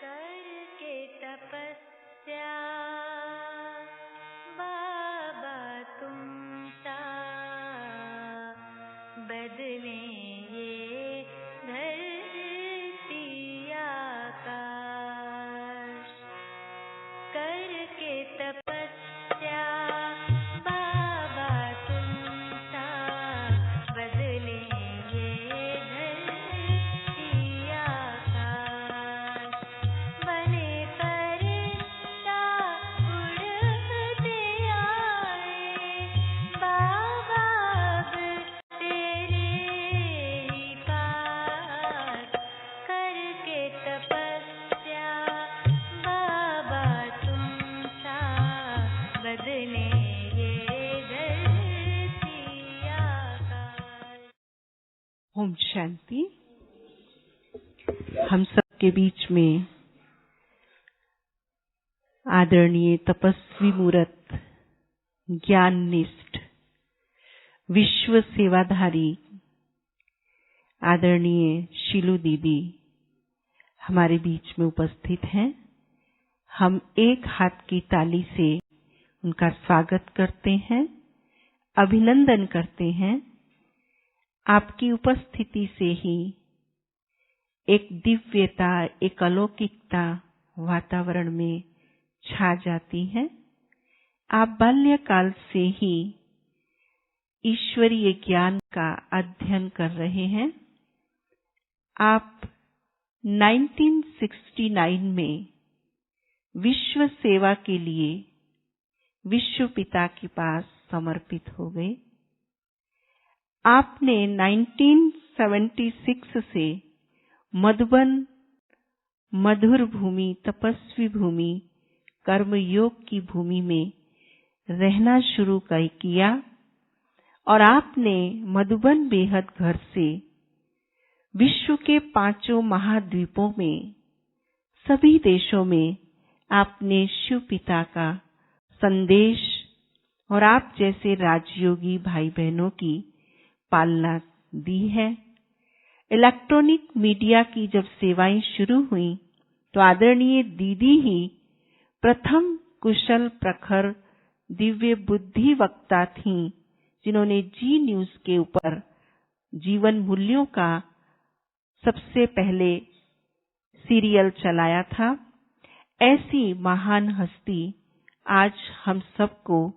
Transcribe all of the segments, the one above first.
करके तपस्या बाबा तुम सा बदलेंगे धरती आकाश। करके तपस्या बाबा तुम सा बदलेंगे धरती आकाश। बने फरिश्ता उड़ते आए बाबा अब तेरे ही पास। करके तपस्या बाबा तुम सा बदलेंगे धरती आकाश। ओम शांति। हम सबके बीच में आदरणीय तपस्वी मूर्त, ज्ञाननिष्ठ, विश्व सेवाधारी आदरणीय शीलू दीदी हमारे बीच में उपस्थित हैं। हम एक हाथ की ताली से उनका स्वागत करते हैं, अभिनंदन करते हैं। आपकी उपस्थिति से ही एक दिव्यता, एक अलौकिकता वातावरण में छा जाती है। आप बाल्यकाल से ही ईश्वरीय ज्ञान का अध्ययन कर रहे हैं। आप 1969 में विश्व सेवा के लिए विश्व पिता के पास समर्पित हो गए। आपने 1976 से मधुबन मधुर भूमि, तपस्वी भूमि, कर्मयोग की भूमि में रहना शुरू किया और आपने मधुबन बेहद घर से विश्व के 5 महाद्वीपों में सभी देशों में आपने शिव पिता का संदेश और आप जैसे राजयोगी भाई बहनों की पालना दी है। इलेक्ट्रॉनिक मीडिया की जब सेवाएं शुरू हुई तो आदरणीय दीदी ही प्रथम कुशल प्रखर दिव्य बुद्धि वक्ता थीं, जिन्होंने जी न्यूज के ऊपर जीवन मूल्यों का सबसे पहले सीरियल चलाया था। ऐसी महान हस्ती आज हम सबको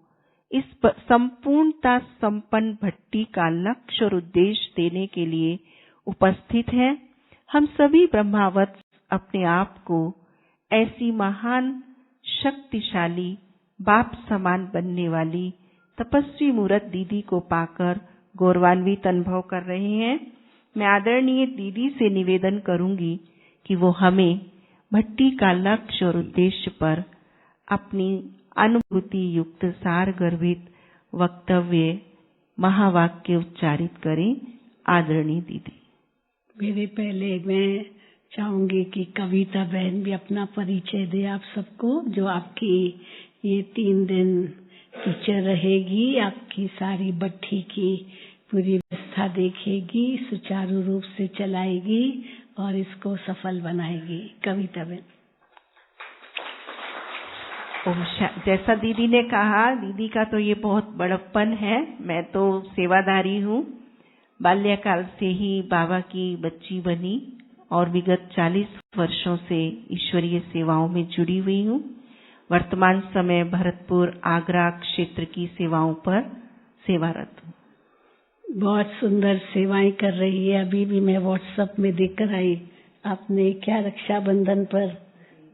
इस संपूर्णता संपन्न भट्टी का लक्ष्य और उद्देश्य देने के लिए उपस्थित है। हम सभी ब्रह्मावत्स अपने आप को ऐसी महान, शक्तिशाली, बाप समान बनने वाली तपस्वी मूर्त दीदी को पाकर गौरवान्वित अनुभव कर रहे हैं। मैं आदरणीय दीदी से निवेदन करूंगी कि वो हमें भट्टी का लक्ष्य और उद्देश्य पर अपनी अनुभूति युक्त सार गर्भित वक्तव्य महावाक्य उच्चारित करें। आदरणीय दीदी। मेरे पहले मैं चाहूंगी कि कविता बहन भी अपना परिचय दे आप सबको, जो आपकी ये 3 दिन टीचर रहेगी, आपकी सारी भट्टी की पूरी व्यवस्था देखेगी, सुचारू रूप से चलाएगी और इसको सफल बनाएगी। कविता बहन। जैसा दीदी ने कहा, दीदी का तो ये बहुत बड़प्पन है। मैं तो सेवादारी हूँ, बाल्यकाल से ही बाबा की बच्ची बनी और विगत 40 वर्षों से ईश्वरीय सेवाओं में जुड़ी हुई हूँ। वर्तमान समय भरतपुर आगरा क्षेत्र की सेवाओं पर सेवारत हूँ। बहुत सुंदर सेवाएं कर रही है। अभी भी मैं व्हाट्सएप में देखकर आई, आपने क्या रक्षाबंधन पर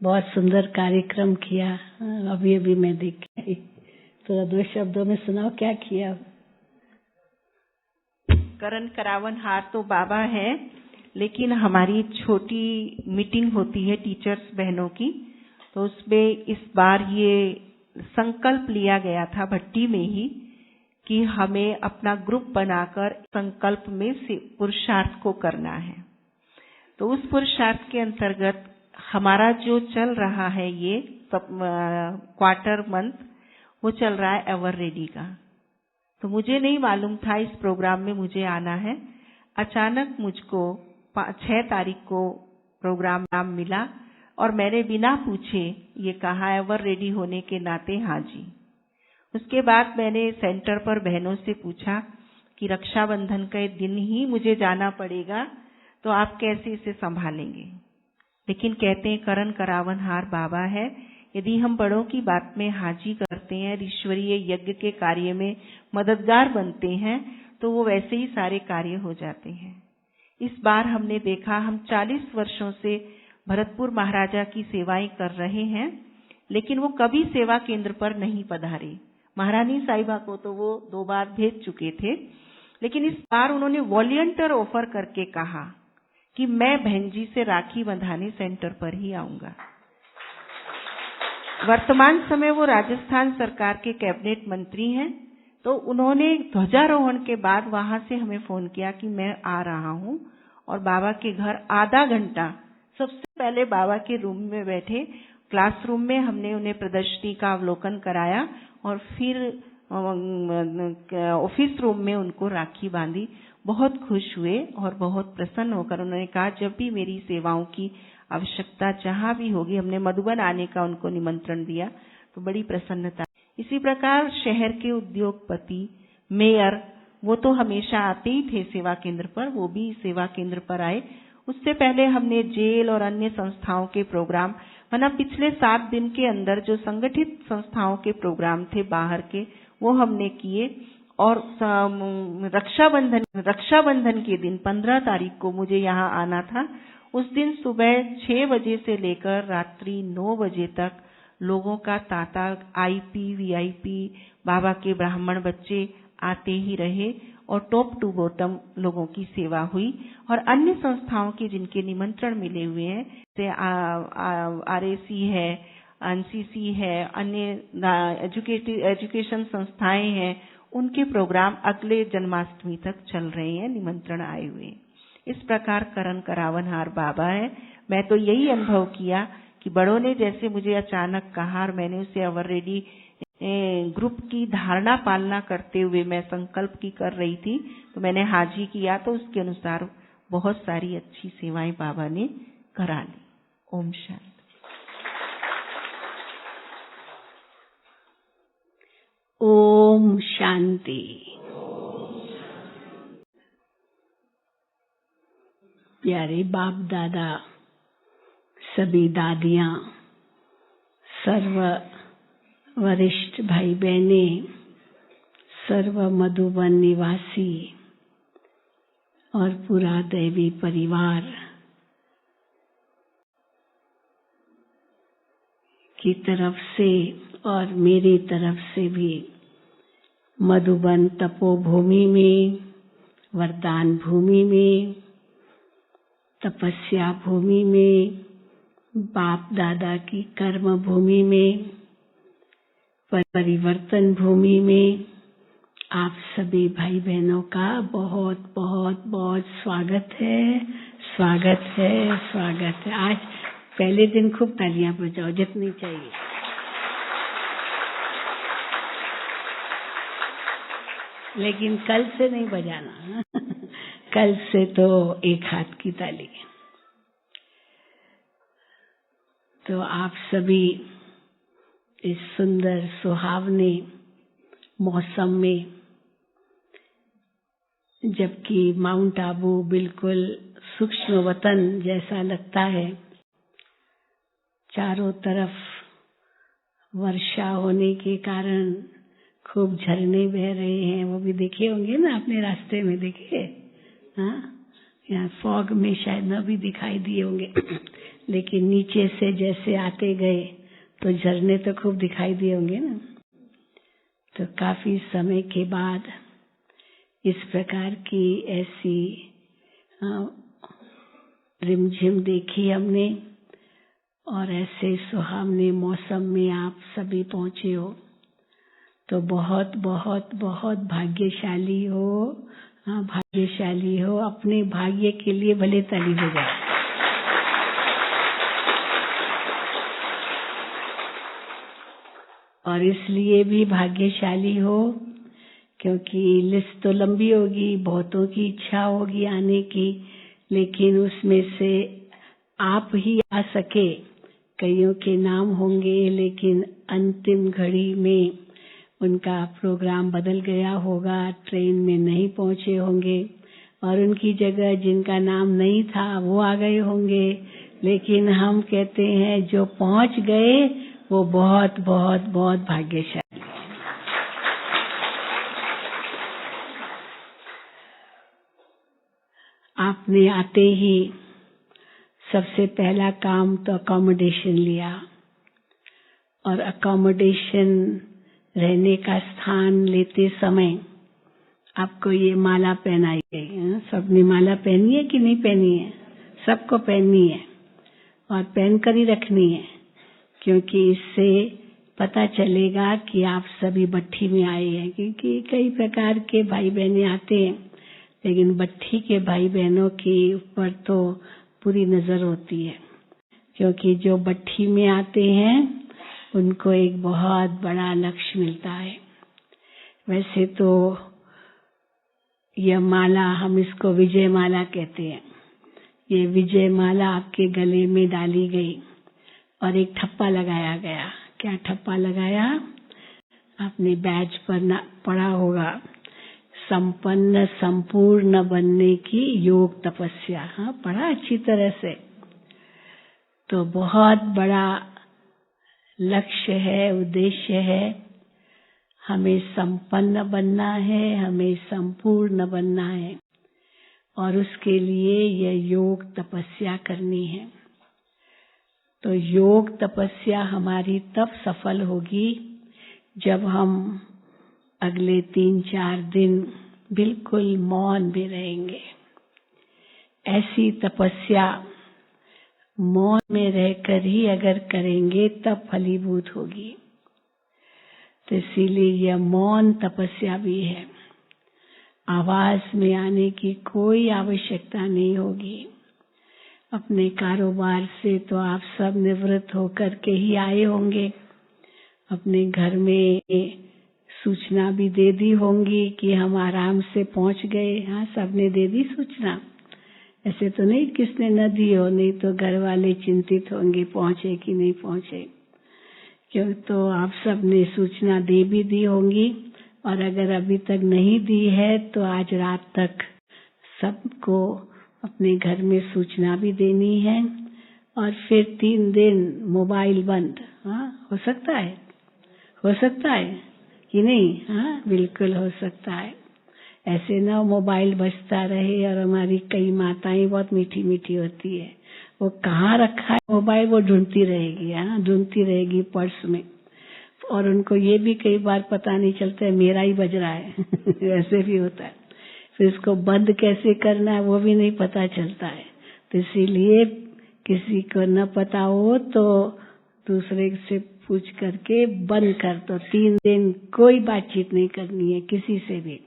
बहुत सुंदर कार्यक्रम किया। अभी अभी मैं देख के आई। थोड़ा 2 शब्दों में सुनाओ क्या किया। करण करावन हार तो बाबा है, लेकिन हमारी छोटी मीटिंग होती है टीचर्स बहनों की, तो उसमें इस बार ये संकल्प लिया गया था भट्टी में ही कि हमें अपना ग्रुप बनाकर संकल्प में से पुरुषार्थ को करना है। तो उस पुरुषार्थ के अंतर्गत हमारा जो चल रहा है ये क्वार्टर मंथ, वो चल रहा है एवर रेडी का। तो मुझे नहीं मालूम था इस प्रोग्राम में मुझे आना है। अचानक मुझको 6 तारीख को प्रोग्राम नाम मिला और मैंने बिना पूछे ये कहा, एवर रेडी होने के नाते हाँ जी। उसके बाद मैंने सेंटर पर बहनों से पूछा कि रक्षाबंधन के दिन ही मुझे जाना पड़ेगा, तो आप कैसे इसे संभालेंगे। लेकिन कहते हैं करन करावन हार बाबा है। यदि हम बड़ों की बात में हाजी करते हैं, ईश्वरीय यज्ञ के कार्य में मददगार बनते हैं, तो वो वैसे ही सारे कार्य हो जाते हैं। इस बार हमने देखा, हम 40 वर्षों से भरतपुर महाराजा की सेवाएं कर रहे हैं, लेकिन वो कभी सेवा केंद्र पर नहीं पधारे। महारानी साहिबा को तो वो 2 बार भेज चुके थे, लेकिन इस बार उन्होंने वॉलंटियर ऑफर करके कहा कि मैं बहन जी से राखी बंधाने सेंटर पर ही आऊंगा। वर्तमान समय वो राजस्थान सरकार के कैबिनेट मंत्री हैं, तो उन्होंने ध्वजारोहण के बाद वहां से हमें फोन किया कि मैं आ रहा हूं, और बाबा के घर आधा घंटा सबसे पहले बाबा के रूम में बैठे, क्लासरूम में हमने उन्हें प्रदर्शनी का अवलोकन कराया और फिर ऑफिस रूम में उनको राखी बांधी। बहुत खुश हुए और बहुत प्रसन्न होकर उन्होंने कहा जब भी मेरी सेवाओं की आवश्यकता जहां भी होगी, हमने मधुबन आने का उनको निमंत्रण दिया तो बड़ी प्रसन्नता। इसी प्रकार शहर के उद्योगपति, मेयर, वो तो हमेशा आते ही थे सेवा केंद्र पर, वो भी सेवा केंद्र पर आए। उससे पहले हमने जेल और अन्य संस्थाओं के प्रोग्राम, मतलब पिछले 7 दिन के अंदर जो संगठित संस्थाओं के प्रोग्राम थे बाहर के, वो हमने किए। और रक्षाबंधन के दिन 15 तारीख को मुझे यहाँ आना था। उस दिन सुबह 6 बजे से लेकर रात्रि 9 बजे तक लोगों का तांता, आईपी, वीआईपी, बाबा के ब्राह्मण बच्चे आते ही रहे और टॉप टू बॉटम लोगों की सेवा हुई। और अन्य संस्थाओं के जिनके निमंत्रण मिले हुए हैं, जैसे आरएसी है, एनसीसी है, अन्य एजुकेशन संस्थाएं हैं, उनके प्रोग्राम अगले जन्माष्टमी तक चल रहे हैं, निमंत्रण आए हुए हैं। इस प्रकार करन करावन हार बाबा है। मैं तो यही अनुभव किया कि बड़ों ने जैसे मुझे अचानक कहा और मैंने उसे अवर रेडी ग्रुप की धारणा पालना करते हुए मैं संकल्प की कर रही थी, तो मैंने हाजी किया, तो उसके अनुसार बहुत सारी अच्छी सेवाएं बाबा ने करा ली। ओम शांति। ओम शांति। प्यारे बाप दादा, सभी दादियां, सर्व वरिष्ठ भाई बहने, सर्व मधुबन निवासी और पूरा दैवी परिवार की तरफ से और मेरी तरफ से भी मधुबन तपोभूमि में, वरदान भूमि में, तपस्या भूमि में, बाप दादा की कर्म भूमि में, परिवर्तन भूमि में आप सभी भाई बहनों का बहुत बहुत बहुत स्वागत है, स्वागत है, स्वागत है। आज पहले दिन खूब तालियां बजाओ, जितनी चाहिए। लेकिन कल से नहीं बजाना कल से तो एक हाथ की ताली। तो आप सभी इस सुंदर सुहावने मौसम में, जबकि माउंट आबू बिल्कुल सूक्ष्म वतन जैसा लगता है, चारों तरफ वर्षा होने के कारण खूब झरने बह रहे हैं, वो भी देखे होंगे ना अपने रास्ते में, देखे? हाँ, यहाँ फॉग में शायद न भी दिखाई दिए होंगे लेकिन नीचे से जैसे आते गए तो झरने तो खूब दिखाई दिए होंगे ना। तो काफी समय के बाद इस प्रकार की ऐसी रिमझिम देखी हमने, और ऐसे सुहावने मौसम में आप सभी पहुंचे हो, तो बहुत बहुत बहुत भाग्यशाली हो। हाँ, भाग्यशाली हो। अपने भाग्य के लिए भले ताली बजाओ। और इसलिए भी भाग्यशाली हो क्योंकि लिस्ट तो लंबी होगी, बहुतों की इच्छा होगी आने की, लेकिन उसमें से आप ही आ सके कईयों के नाम होंगे, लेकिन अंतिम घड़ी में उनका प्रोग्राम बदल गया होगा, ट्रेन में नहीं पहुंचे होंगे और उनकी जगह जिनका नाम नहीं था वो आ गए होंगे। लेकिन हम कहते हैं जो पहुंच गए वो बहुत बहुत बहुत भाग्यशाली। आपने आते ही सबसे पहला काम तो अकोमोडेशन लिया, और अकोमोडेशन रहने का स्थान लेते समय आपको ये माला पहनाई गई। सबने माला पहनी है कि नहीं पहनी है? सबको पहननी है और पहन कर ही रखनी है, क्योंकि इससे पता चलेगा कि आप सभी भट्ठी में आए हैं। क्योंकि कई प्रकार के भाई बहने आते हैं, लेकिन भट्ठी के भाई बहनों के ऊपर तो पूरी नजर होती है, क्योंकि जो भट्ठी में आते हैं उनको एक बहुत बड़ा लक्ष्य मिलता है। वैसे तो यह माला, हम इसको विजय माला कहते हैं। ये विजय माला आपके गले में डाली गई और एक ठप्पा लगाया गया। क्या ठप्पा लगाया? आपने बैज पर पढ़ा होगा, संपन्न संपूर्ण बनने की योग तपस्या। हाँ, पढ़ा अच्छी तरह से। तो बहुत बड़ा लक्ष्य है, उद्देश्य है। हमें संपन्न बनना है, हमें संपूर्ण बनना है, और उसके लिए यह योग तपस्या करनी है। तो योग तपस्या हमारी तब सफल होगी जब हम अगले 3-4 दिन बिल्कुल मौन में रहेंगे। ऐसी तपस्या मौन में रहकर ही अगर करेंगे तब फलीभूत होगी। तो इसीलिए यह मौन तपस्या भी है। आवाज में आने की कोई आवश्यकता नहीं होगी। अपने कारोबार से तो आप सब निवृत्त होकर के ही आए होंगे। अपने घर में सूचना भी दे दी होंगी कि हम आराम से पहुंच गए। हाँ, सबने दे दी सूचना। ऐसे तो नहीं किसने न दी हो, नहीं तो घर वाले चिंतित होंगे पहुंचे कि नहीं पहुंचे। क्यों, तो आप सबने सूचना दे भी दी होंगी, और अगर अभी तक नहीं दी है तो आज रात तक सबको अपने घर में सूचना भी देनी है। और फिर 3 दिन मोबाइल बंद। हाँ, हो सकता है, हो सकता है कि नहीं? हाँ, बिल्कुल हो सकता है। ऐसे ना मोबाइल बजता रहे। और हमारी कई माताएं बहुत मीठी मीठी होती है, वो कहाँ रखा है मोबाइल वो ढूंढती रहेगी। हाँ, ढूंढती रहेगी पर्स में, और उनको ये भी कई बार पता नहीं चलता है मेरा ही बज रहा है। ऐसे भी होता है। फिर इसको बंद कैसे करना है वो भी नहीं पता चलता है। तो इसीलिए किसी को न पता हो तो दूसरे से पूछ करके बंद कर दो। 3 दिन कोई बातचीत नहीं करनी है किसी से भी,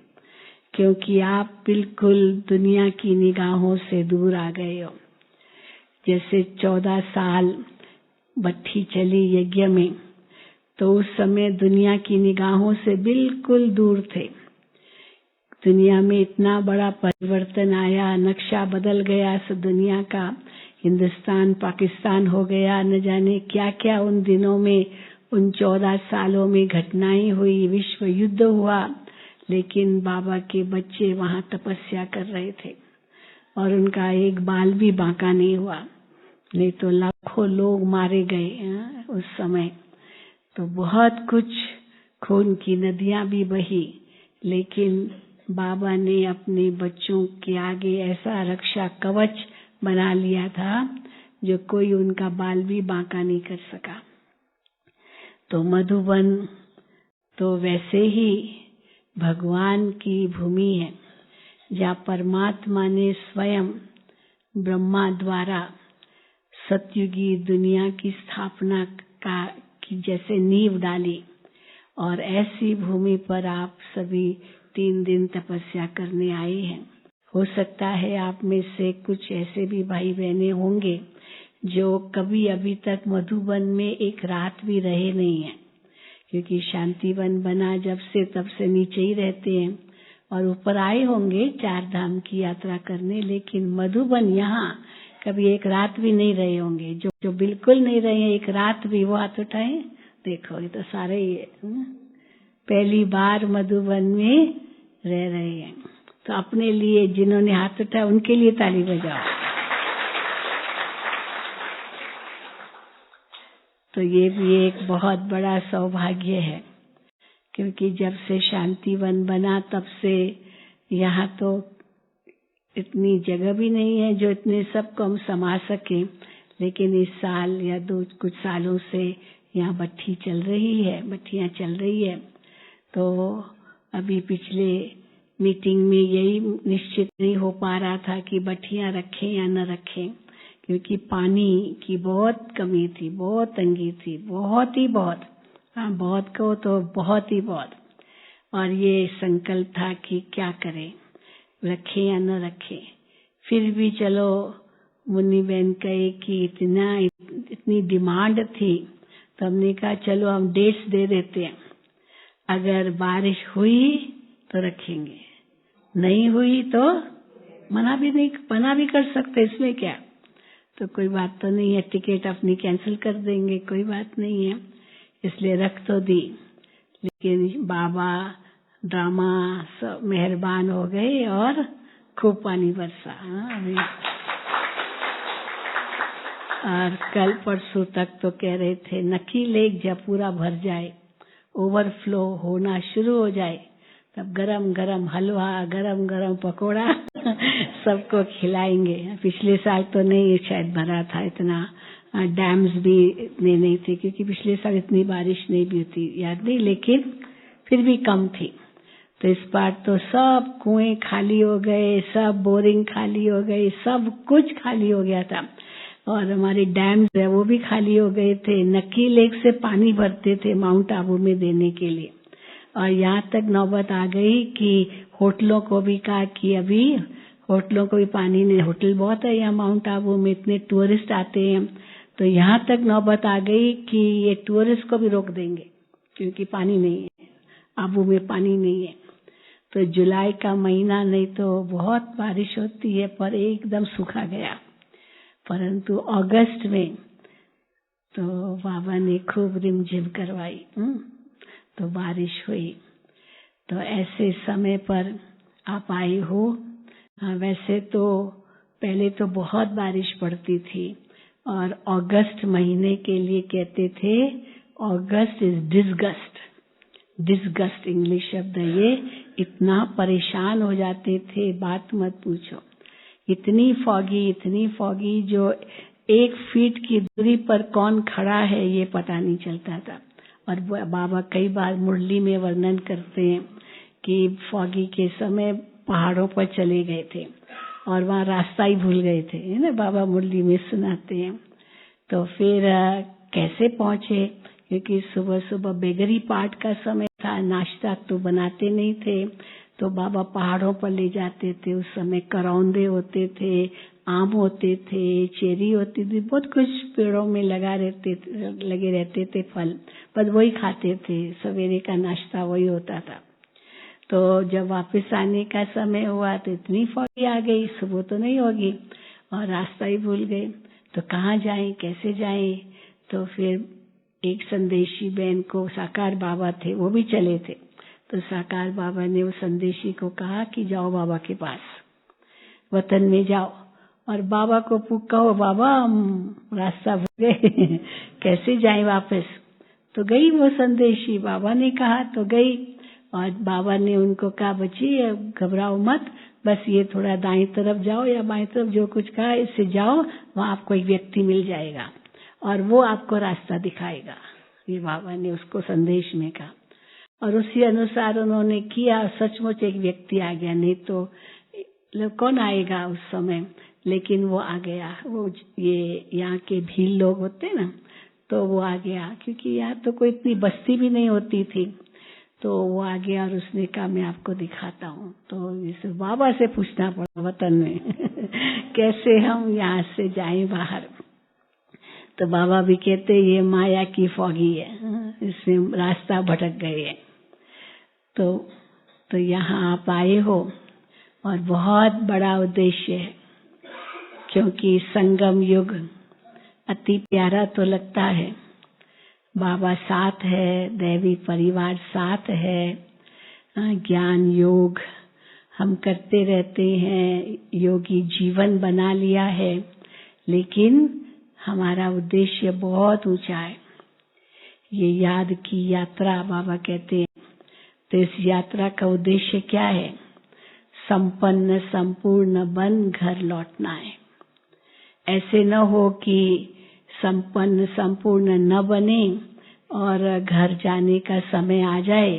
क्योंकि आप बिल्कुल दुनिया की निगाहों से दूर आ गए हो। जैसे 14 साल भट्ठी चली यज्ञ में, तो उस समय दुनिया की निगाहों से बिल्कुल दूर थे। दुनिया में इतना बड़ा परिवर्तन आया, नक्शा बदल गया सब दुनिया का। हिंदुस्तान पाकिस्तान हो गया, न जाने क्या क्या उन दिनों में, उन 14 सालों में घटनाएं हुई, विश्व युद्ध हुआ। लेकिन बाबा के बच्चे वहां तपस्या कर रहे थे और उनका एक बाल भी बांका नहीं हुआ, नहीं तो लाखों लोग मारे गए उस समय। तो बहुत कुछ खून की नदियां भी बही, लेकिन बाबा ने अपने बच्चों के आगे ऐसा रक्षा कवच बना लिया था जो कोई उनका बाल भी बांका नहीं कर सका। तो मधुबन तो वैसे ही भगवान की भूमि है, जहाँ परमात्मा ने स्वयं ब्रह्मा द्वारा सतयुगी दुनिया की स्थापना की जैसे नींव डाली। और ऐसी भूमि पर आप सभी 3 दिन तपस्या करने आए हैं। हो सकता है आप में से कुछ ऐसे भी भाई बहने होंगे जो कभी अभी तक मधुबन में एक रात भी रहे नहीं है, क्योंकि शांतिवन बना जब से तब से नीचे ही रहते हैं, और ऊपर आए होंगे 4 धाम की यात्रा करने, लेकिन मधुबन यहाँ कभी एक रात भी नहीं रहे होंगे, जो बिल्कुल नहीं रहे हैं एक रात भी, वो हाथ उठाएं। देखो ये तो सारे ही पहली बार मधुबन में रह रहे हैं। तो अपने लिए जिन्होंने हाथ उठाया उनके लिए ताली बजाओ। तो ये भी एक बहुत बड़ा सौभाग्य है, क्योंकि जब से शांतिवन बना तब से यहाँ तो इतनी जगह भी नहीं है जो इतने सबको हम समा सके, लेकिन इस साल या कुछ सालों से यहाँ भट्ठी चल रही है, भट्ठियाँ चल रही है। तो अभी पिछले मीटिंग में यही निश्चित नहीं हो पा रहा था कि भट्ठियाँ रखें या न रखें, क्योंकि पानी की बहुत कमी थी, बहुत तंगी थी, बहुत ही बहुत, हाँ बहुत कहो तो बहुत ही बहुत। और ये संकल्प था कि क्या करें, रखें या न रखें। फिर भी चलो मुन्नी बहन कहे कि इतनी डिमांड थी, तो हमने कहा चलो हम डेट्स दे देते हैं, अगर बारिश हुई तो रखेंगे, नहीं हुई तो मना भी कर सकते, इसमें क्या। तो कोई बात तो नहीं है, टिकट अपनी कैंसिल कर देंगे, कोई बात नहीं है। इसलिए रख तो दी, लेकिन बाबा ड्रामा सब मेहरबान हो गए और खूब पानी बरसा। अभी और कल परसों तक तो कह रहे थे नकी लेक जब पूरा भर जाए, ओवरफ्लो होना शुरू हो जाए, तब गरम गरम हलवा, गरम गरम पकोड़ा सबको खिलाएंगे। पिछले साल तो नहीं शायद भरा था इतना, डैम्स भी इतने नहीं थे, क्योंकि पिछले साल इतनी बारिश नहीं भी होती, याद नहीं, लेकिन फिर भी कम थी। तो इस बार तो सब कुएं खाली हो गए, सब बोरिंग खाली हो गई, सब कुछ खाली हो गया था। और हमारे डैम्स है वो भी खाली हो गए थे। नक्की लेक से पानी भरते थे माउंट आबू में देने के लिए, और यहाँ तक नौबत आ गई कि होटलों को भी कहा कि अभी होटलों को भी पानी नहीं, होटल बहुत है यहाँ माउंट आबू में, इतने टूरिस्ट आते हैं, तो यहाँ तक नौबत आ गई कि ये टूरिस्ट को भी रोक देंगे, क्योंकि पानी नहीं है, आबू में पानी नहीं है। तो जुलाई का महीना नहीं तो बहुत बारिश होती है, पर एकदम सूखा गया। परंतु अगस्त में तो बाबा ने खूब रिमझिम करवाई, तो बारिश हुई। तो ऐसे समय पर आप आए हो। वैसे तो पहले तो बहुत बारिश पड़ती थी, और अगस्त महीने के लिए कहते थे अगस्त इज डिसगस्ट इंग्लिश शब्द है ये। इतना परेशान हो जाते थे, बात मत पूछो। इतनी फॉगी जो 1 फीट की दूरी पर कौन खड़ा है ये पता नहीं चलता था। और बाबा कई बार मुरली में वर्णन करते हैं कि फॉगी के समय पहाड़ों पर चले गए थे और वहाँ रास्ता ही भूल गए थे, है ना, बाबा मुरली में सुनाते हैं। तो फिर कैसे पहुंचे, क्योंकि सुबह सुबह बेगरी पाठ का समय था, नाश्ता तो बनाते नहीं थे, तो बाबा पहाड़ों पर ले जाते थे। उस समय करौंदे होते थे, आम होते थे, चेरी होती थी, बहुत कुछ पेड़ों में लगे रहते थे फल, पर वही खाते थे, सवेरे का नाश्ता वही होता था। तो जब वापस आने का समय हुआ तो इतनी फौगी आ गई, सुबह तो नहीं होगी, और रास्ता ही भूल गए। तो कहाँ जाएं, कैसे जाएं। तो फिर एक संदेशी बहन को, साकार बाबा थे वो भी चले थे, तो साकार बाबा ने उस संदेशी को कहा कि जाओ बाबा के पास, वतन में जाओ, और बाबा को कहो बाबा हम रास्ता भूल गए कैसे जाएं वापस। तो गई वो संदेशी, बाबा ने कहा तो गई, और बाबा ने उनको कहा बच्ची घबराओ मत, बस ये थोड़ा दाएं तरफ जाओ या बाएं तरफ, जो कुछ कहा इससे जाओ, वहां आपको एक व्यक्ति मिल जाएगा और वो आपको रास्ता दिखाएगा। ये बाबा ने उसको संदेश में कहा, और उसी अनुसार उन्होंने किया। सचमुच एक व्यक्ति आ गया, नहीं तो कौन आएगा उस समय, लेकिन वो आ गया। वो ये यहाँ के भील लोग होते ना, तो वो आ गया, क्योंकि यहाँ तो कोई इतनी बस्ती भी नहीं होती थी। तो वो आ गया और उसने कहा मैं आपको दिखाता हूँ। तो इसे बाबा से पूछना पड़ा वतन में कैसे हम यहाँ से जाएं बाहर। तो बाबा भी कहते ये माया की फौगी है, इसमें रास्ता भटक गए हैं। तो यहाँ आप आए हो, और बहुत बड़ा उद्देश्य है क्योंकि संगम युग अति प्यारा तो लगता है। बाबा साथ है, दैवी परिवार साथ है, ज्ञान योग हम करते रहते हैं, योगी जीवन बना लिया है, लेकिन हमारा उद्देश्य बहुत ऊंचा है। ये याद की यात्रा बाबा कहते हैं। तो इस यात्रा का उद्देश्य क्या है? संपन्न संपूर्ण बन घर लौटना है। ऐसे न हो कि संपन्न संपूर्ण न बने और घर जाने का समय आ जाए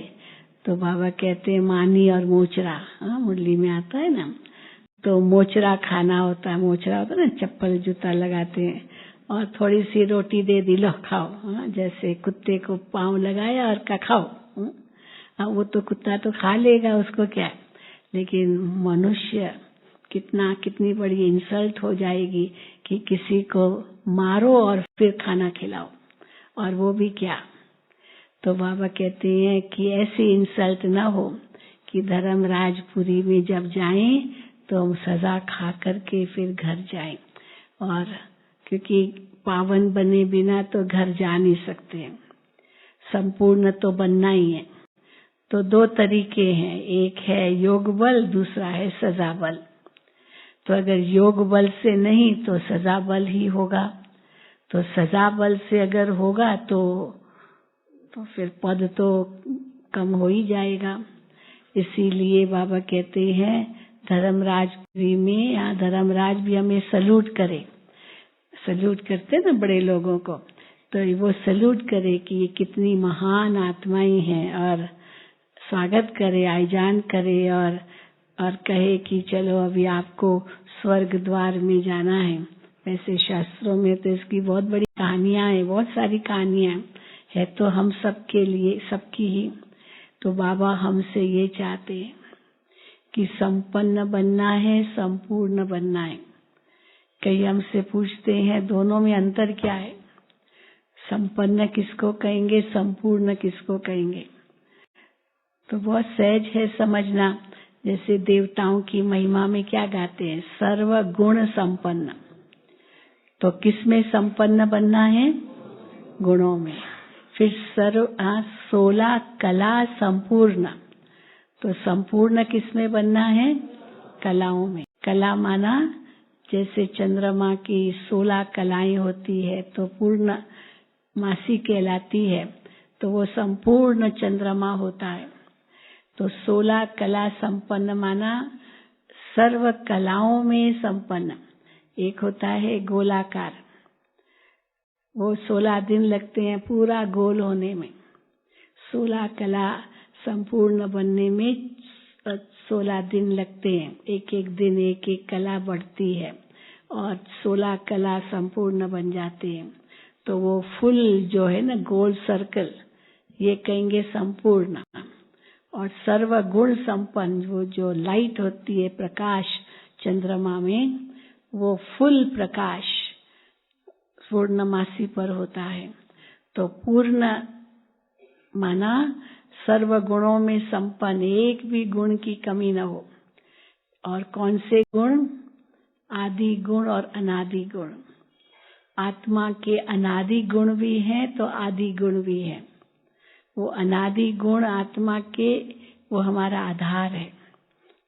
तो बाबा कहते हैं मानी और मोचरा, मुरली में आता है ना, तो मोचरा खाना होता है। मोचरा होता है ना, चप्पल जूता लगाते हैं और थोड़ी सी रोटी दे दी, लो खाओ। जैसे कुत्ते को पाँव लगाया और का खाओ। वो तो कुत्ता तो खा लेगा, उसको क्या। लेकिन मनुष्य कितनी बड़ी इंसल्ट हो जाएगी कि किसी को मारो और फिर खाना खिलाओ, और वो भी क्या। तो बाबा कहते हैं कि ऐसी इंसल्ट न हो कि धर्मराजपुरी में जब जाएं तो हम सजा खा करके फिर घर जाएं। और क्योंकि पावन बने बिना तो घर जा नहीं सकते, संपूर्ण तो बनना ही है। तो दो तरीके हैं, एक है योग बल, दूसरा है सजा बल। तो अगर योग बल से नहीं तो सजा बल ही होगा। तो सजा बल से अगर होगा तो फिर पद तो कम हो ही जाएगा। इसीलिए बाबा कहते हैं धर्मराजपुरी में, यहाँ धर्मराज भी हमें सल्यूट करे। सल्यूट करते ना बड़े लोगों को, तो वो सल्यूट करे कि ये कितनी महान आत्माएं हैं, और स्वागत करे, आईजान करे, और कहे कि चलो अभी आपको स्वर्ग द्वार में जाना है। वैसे शास्त्रों में तो इसकी बहुत बड़ी कहानियां हैं, बहुत सारी कहानियां है तो हम सबके लिए, सबकी ही। तो बाबा हमसे ये चाहते हैं कि संपन्न बनना है, संपूर्ण बनना है। कई हमसे पूछते हैं दोनों में अंतर क्या है, संपन्न किसको कहेंगे, संपूर्ण किसको कहेंगे। तो बहुत सहज है समझना। जैसे देवताओं की महिमा में क्या गाते हैं, सर्व गुण संपन्न। तो किस में संपन्न बनना है, गुणों में। फिर 16 कला संपूर्ण। तो संपूर्ण किस में बनना है, कलाओं में। कला माना जैसे चंद्रमा की 16 कलाएं होती है तो पूर्ण मासी कहलाती है, तो वो संपूर्ण चंद्रमा होता है। तो 16 कला संपन्न माना सर्व कलाओं में संपन्न। एक होता है गोलाकार, वो 16 दिन लगते हैं पूरा गोल होने में। 16 कला संपूर्ण बनने में 16 दिन लगते हैं। एक एक दिन एक एक कला बढ़ती है और 16 कला संपूर्ण बन जाते हैं। तो वो फुल जो है ना, गोल सर्कल, ये कहेंगे संपूर्ण। और सर्व गुण संपन्न, वो जो लाइट होती है, प्रकाश चंद्रमा में, वो फुल प्रकाश पूर्णमासी पर होता है। तो पूर्ण माना सर्व गुणों में संपन्न, एक भी गुण की कमी न हो। और कौन से गुण, आदि गुण और अनादि गुण। आत्मा के अनादि गुण भी हैं तो आदि गुण भी हैं। वो अनादि गुण आत्मा के, वो हमारा आधार है।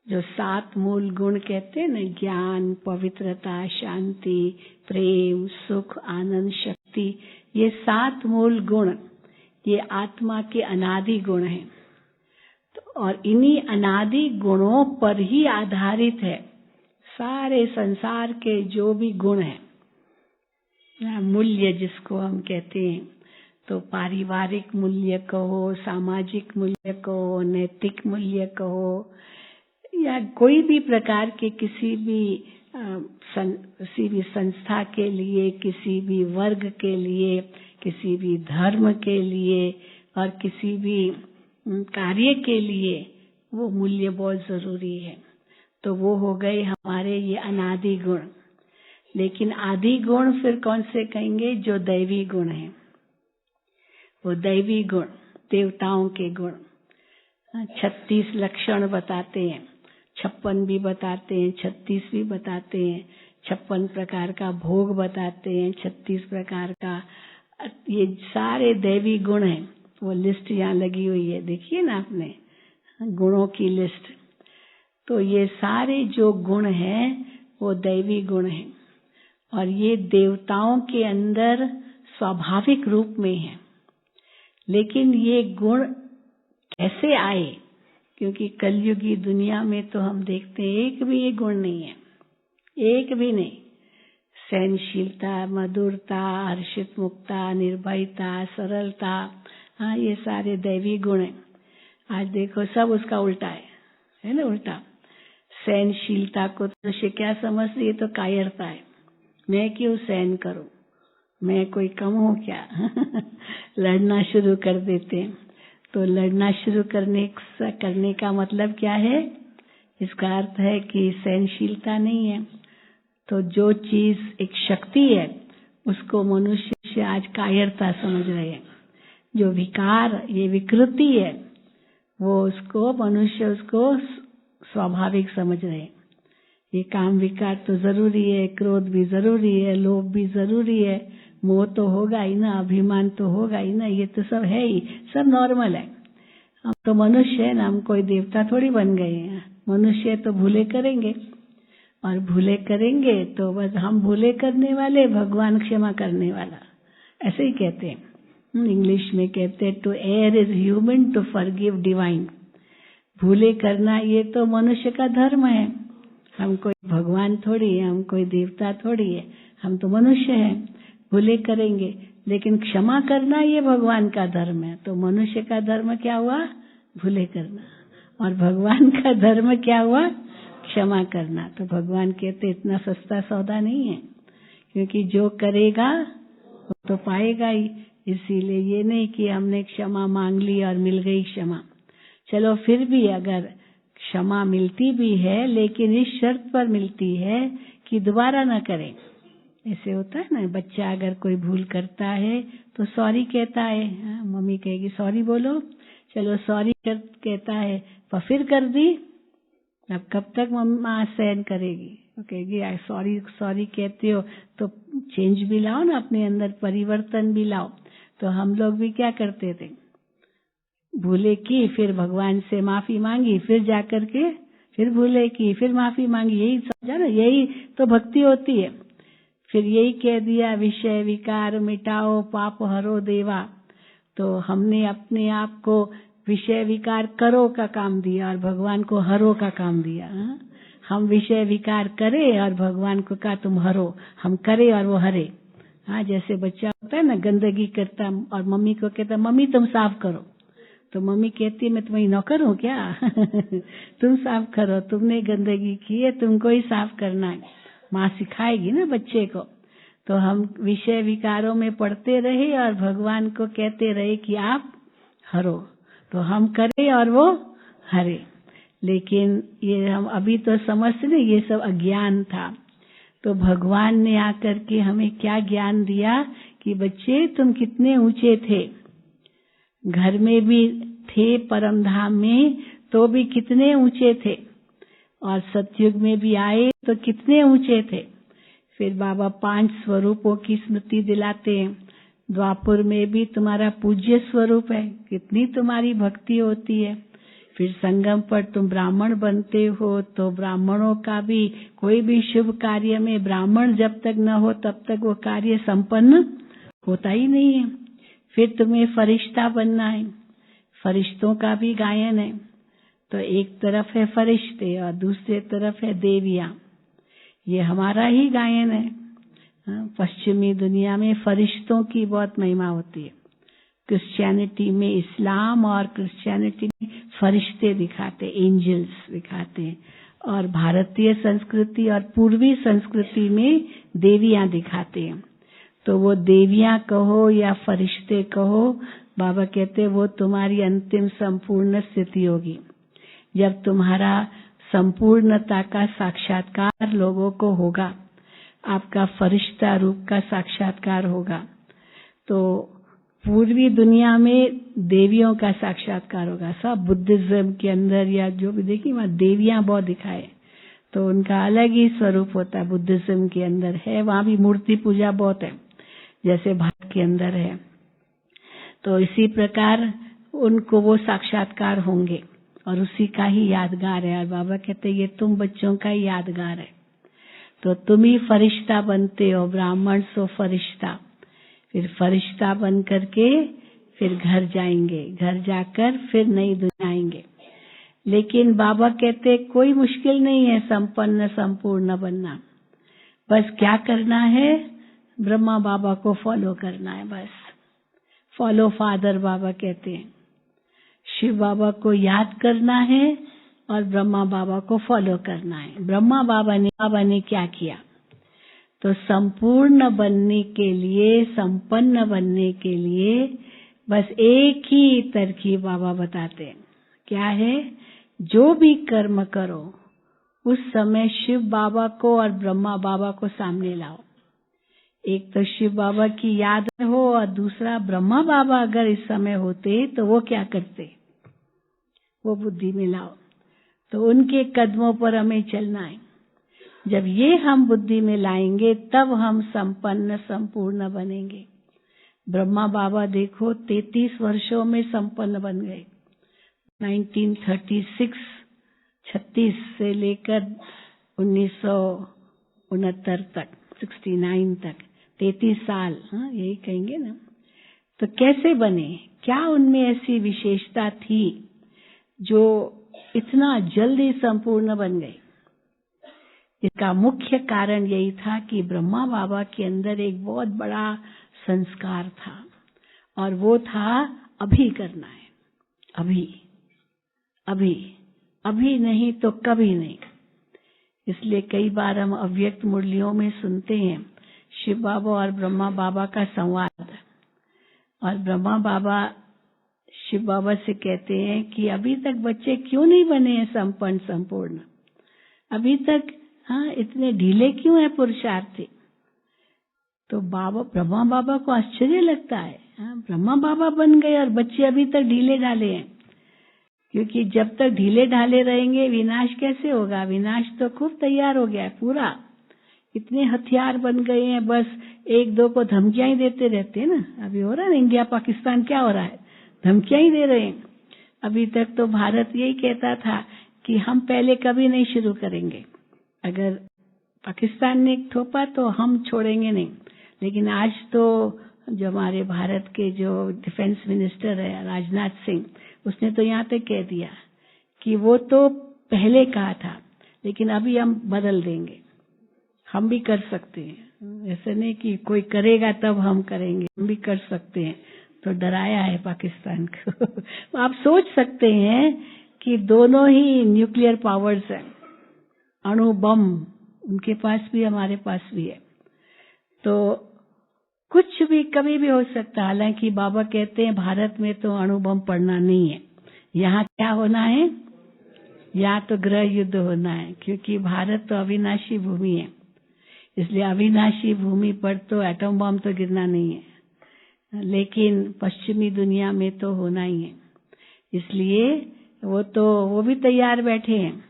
जो 7 मूल गुण कहते हैं ना, ज्ञान, पवित्रता, शांति, प्रेम, सुख, आनंद, शक्ति, ये 7 मूल गुण, ये आत्मा के अनादि गुण हैं। तो और इन्हीं अनादि गुणों पर ही आधारित है सारे संसार के जो भी गुण हैं। मूल्य जिसको हम कहते हैं, तो पारिवारिक मूल्य कहो, सामाजिक मूल्य कहो, नैतिक मूल्य कहो, या कोई भी प्रकार के किसी भी संस्था के लिए, किसी भी वर्ग के लिए, किसी भी धर्म के लिए और किसी भी कार्य के लिए वो मूल्य बहुत जरूरी है। तो वो हो गए हमारे ये अनादि गुण। लेकिन आदि गुण फिर कौन से कहेंगे, जो दैवी गुण हैं। वो दैवी गुण, देवताओं के गुण 36 लक्षण बताते हैं, 56 भी बताते हैं, 36 भी बताते हैं, 56 प्रकार का भोग बताते हैं, 36 प्रकार का, ये सारे दैवी गुण हैं। वो लिस्ट यहाँ लगी हुई है, देखिए ना आपने, गुणों की लिस्ट। तो ये सारे जो गुण हैं वो दैवी गुण हैं और ये देवताओं के अंदर स्वाभाविक रूप में है। लेकिन ये गुण कैसे आए? क्योंकि कलयुगी दुनिया में तो हम देखते हैं एक भी ये गुण नहीं है, एक भी नहीं। सहनशीलता, मधुरता, हर्षित मुक्ता, निर्भयता, सरलता, हाँ ये सारे दैवी गुण हैं। आज देखो सब उसका उल्टा है ना, उल्टा। सहनशीलता को तो क्या समझती है? तो कायरता है, मैं क्यों सहन करूं, मैं कोई कम हूं क्या? लड़ना शुरू कर देते हैं। तो लड़ना शुरू करने का मतलब क्या है? इसका अर्थ है कि सहनशीलता नहीं है। तो जो चीज एक शक्ति है उसको मनुष्य आज कायरता समझ रहे हैं। जो विकार, ये विकृति है, वो उसको मनुष्य उसको स्वाभाविक समझ रहे हैं। ये काम विकार तो जरूरी है, क्रोध भी जरूरी है, लोभ भी जरूरी है, मोह तो होगा ही ना, अभिमान तो होगा ही ना, ये तो सब है ही, सब नॉर्मल है। हम तो मनुष्य है ना, हम कोई देवता थोड़ी बन गए हैं। मनुष्य तो भूले करेंगे और भूले करेंगे तो बस हम भूले करने वाले, भगवान क्षमा करने वाला, ऐसे ही कहते हैं। इंग्लिश में कहते हैं to err is human, to forgive divine. भूले करना ये तो मनुष्य का धर्म है। हम कोई भगवान थोड़ी है, हम कोई देवता थोड़ी है, हम तो मनुष्य हैं, भूले करेंगे। लेकिन क्षमा करना ये भगवान का धर्म है। तो मनुष्य का धर्म क्या हुआ? भूले करना। और भगवान का धर्म क्या हुआ? क्षमा करना। तो भगवान कहते इतना सस्ता सौदा नहीं है, क्योंकि जो करेगा वो तो पाएगा ही। इसीलिए ये नहीं कि हमने क्षमा मांग ली और मिल गई क्षमा। चलो फिर भी अगर क्षमा मिलती भी है, लेकिन इस शर्त पर मिलती है कि दोबारा न करें। ऐसे होता है ना, बच्चा अगर कोई भूल करता है तो सॉरी कहता है, मम्मी कहेगी सॉरी बोलो, चलो सॉरी कहता है, पर फिर कर दी, अब कब तक मम्मा सहन करेगी? वो कहेगी सॉरी सॉरी कहते हो तो चेंज भी लाओ ना, अपने अंदर परिवर्तन भी लाओ। तो हम लोग भी क्या करते थे, भूले की, फिर भगवान से माफी मांगी, फिर जाकर के फिर भूले की, फिर माफी मांगी। यही समझा ना, यही तो भक्ति होती है। फिर यही कह दिया विषय विकार मिटाओ पाप हरो देवा। तो हमने अपने आप को विषय विकार करो का काम दिया और भगवान को हरो का काम दिया। हम विषय विकार करे और भगवान को कहा तुम हरो, हम करे और वो हरे। हाँ, जैसे बच्चा होता है ना, गंदगी करता और मम्मी को कहता मम्मी तुम साफ करो, तो मम्मी कहती है मैं तुम्हारी नौकर हूँ क्या? तुम साफ करो, तुमने गंदगी की है, तुमको ही साफ करना है। माँ सिखाएगी ना बच्चे को। तो हम विषय विकारों में पढ़ते रहे और भगवान को कहते रहे कि आप हरो, तो हम करे और वो हरे। लेकिन ये हम अभी तो समझते नहीं, ये सब अज्ञान था। तो भगवान ने आकर के हमें क्या ज्ञान दिया कि बच्चे तुम कितने ऊंचे थे, घर में भी थे, परम धाम में तो भी कितने ऊंचे थे, और सतयुग में भी आए तो कितने ऊंचे थे। फिर बाबा 5 स्वरूपों की स्मृति दिलाते हैं। द्वापुर में भी तुम्हारा पूज्य स्वरूप है, कितनी तुम्हारी भक्ति होती है। फिर संगम पर तुम ब्राह्मण बनते हो, तो ब्राह्मणों का भी कोई भी शुभ कार्य में ब्राह्मण जब तक न हो तब तक वो कार्य संपन्न होता ही नहीं है। फिर तुम्हें फरिश्ता बनना है, फरिश्तों का भी गायन है। तो एक तरफ है फरिश्ते और दूसरी तरफ है देवियां, ये हमारा ही गायन है। पश्चिमी दुनिया में फरिश्तों की बहुत महिमा होती है। क्रिश्चियनिटी में, इस्लाम और क्रिश्चियनिटी में फरिश्ते दिखाते, एंजल्स दिखाते हैं, और भारतीय संस्कृति और पूर्वी संस्कृति में देवियां दिखाते हैं। तो वो देवियां कहो या फरिश्ते कहो, बाबा कहते वो तुम्हारी अंतिम संपूर्ण स्थिति होगी, जब तुम्हारा संपूर्णता का साक्षात्कार लोगों को होगा, आपका फरिश्ता रूप का साक्षात्कार होगा। तो पूर्वी दुनिया में देवियों का साक्षात्कार होगा। सब बुद्धिज्म के अंदर या जो भी देखिए वहां देवियां बहुत दिखाए। तो तो उनका अलग ही स्वरूप होता है। बुद्धिज्म के अंदर है, वहां भी मूर्ति पूजा बहुत है, जैसे भारत के अंदर है। तो इसी प्रकार उनको वो साक्षात्कार होंगे और उसी का ही यादगार है। और बाबा कहते ये तुम बच्चों का ही यादगार है। तो तुम ही फरिश्ता बनते हो, ब्राह्मण सो फरिश्ता। फिर फरिश्ता बन करके फिर घर जाएंगे, घर जाकर फिर नई दुनिया आएंगे। लेकिन बाबा कहते कोई मुश्किल नहीं है संपन्न संपूर्ण बनना। बस क्या करना है, ब्रह्मा बाबा को फॉलो करना है। बस फॉलो फादर बाबा कहते हैं। शिव बाबा को याद करना है और ब्रह्मा बाबा को फॉलो करना है। ब्रह्मा बाबा ने क्या किया, तो संपूर्ण बनने के लिए, संपन्न बनने के लिए बस एक ही तरकीब बाबा बताते हैं। क्या है, जो भी कर्म करो उस समय शिव बाबा को और ब्रह्मा बाबा को सामने लाओ। एक तो शिव बाबा की याद हो और दूसरा ब्रह्मा बाबा अगर इस समय होते तो वो क्या करते, वो बुद्धि में लाओ। तो उनके कदमों पर हमें चलना है। जब ये हम बुद्धि में लाएंगे तब हम संपन्न संपूर्ण बनेंगे। ब्रह्मा बाबा देखो 33 वर्षों में संपन्न बन गए। 1936 से लेकर 1969 तक, 69 तक 33 साल, हाँ यही कहेंगे ना। तो कैसे बने, क्या उनमें ऐसी विशेषता थी जो इतना जल्दी संपूर्ण बन गई? इसका मुख्य कारण यही था कि ब्रह्मा बाबा के अंदर एक बहुत बड़ा संस्कार था और वो था अभी करना है, अभी नहीं तो कभी नहीं। इसलिए कई बार हम अव्यक्त मुरलियों में सुनते हैं शिव बाबा और ब्रह्मा बाबा का संवाद, और ब्रह्मा बाबा शिव बाबा से कहते हैं कि अभी तक बच्चे क्यों नहीं बने हैं संपन्न संपूर्ण, अभी तक हाँ इतने ढीले क्यों है पुरुषार्थी? तो ब्रह्मा बाबा को आश्चर्य लगता है, हाँ ब्रह्मा बाबा बन गए और बच्चे अभी तक ढीले ढाले हैं। क्योंकि जब तक ढीले ढाले रहेंगे विनाश कैसे होगा? विनाश तो खूब तैयार हो गया है पूरा, इतने हथियार बन गए हैं, बस एक दो को धमकियां ही देते रहते हैं ना। अभी हो रहा है ना, इंडिया पाकिस्तान क्या हो रहा है, धमकियां ही दे रहे हैं। अभी तक तो भारत यही कहता था कि हम पहले कभी नहीं शुरू करेंगे, अगर पाकिस्तान ने थोपा तो हम छोड़ेंगे नहीं। लेकिन आज तो जो हमारे भारत के जो डिफेंस मिनिस्टर है राजनाथ सिंह, उसने तो यहाँ तक कह दिया कि वो तो पहले कहा था लेकिन अभी हम बदल देंगे, हम भी कर सकते हैं। ऐसे नहीं कि कोई करेगा तब हम करेंगे, हम भी कर सकते हैं। तो डराया है पाकिस्तान को। आप सोच सकते हैं कि दोनों ही न्यूक्लियर पावर्स हैं, अणु बम उनके पास भी हमारे पास भी है। तो कुछ भी कभी भी हो सकता है। हालांकि बाबा कहते हैं भारत में तो अणु बम पड़ना नहीं है, यहाँ क्या होना है, यहाँ तो गृह युद्ध होना है। क्योंकि भारत तो अविनाशी भूमि है, इसलिए अविनाशी भूमि पर तो एटम बम तो गिरना नहीं है, लेकिन पश्चिमी दुनिया में तो होना ही है। इसलिए वो भी तैयार बैठे हैं,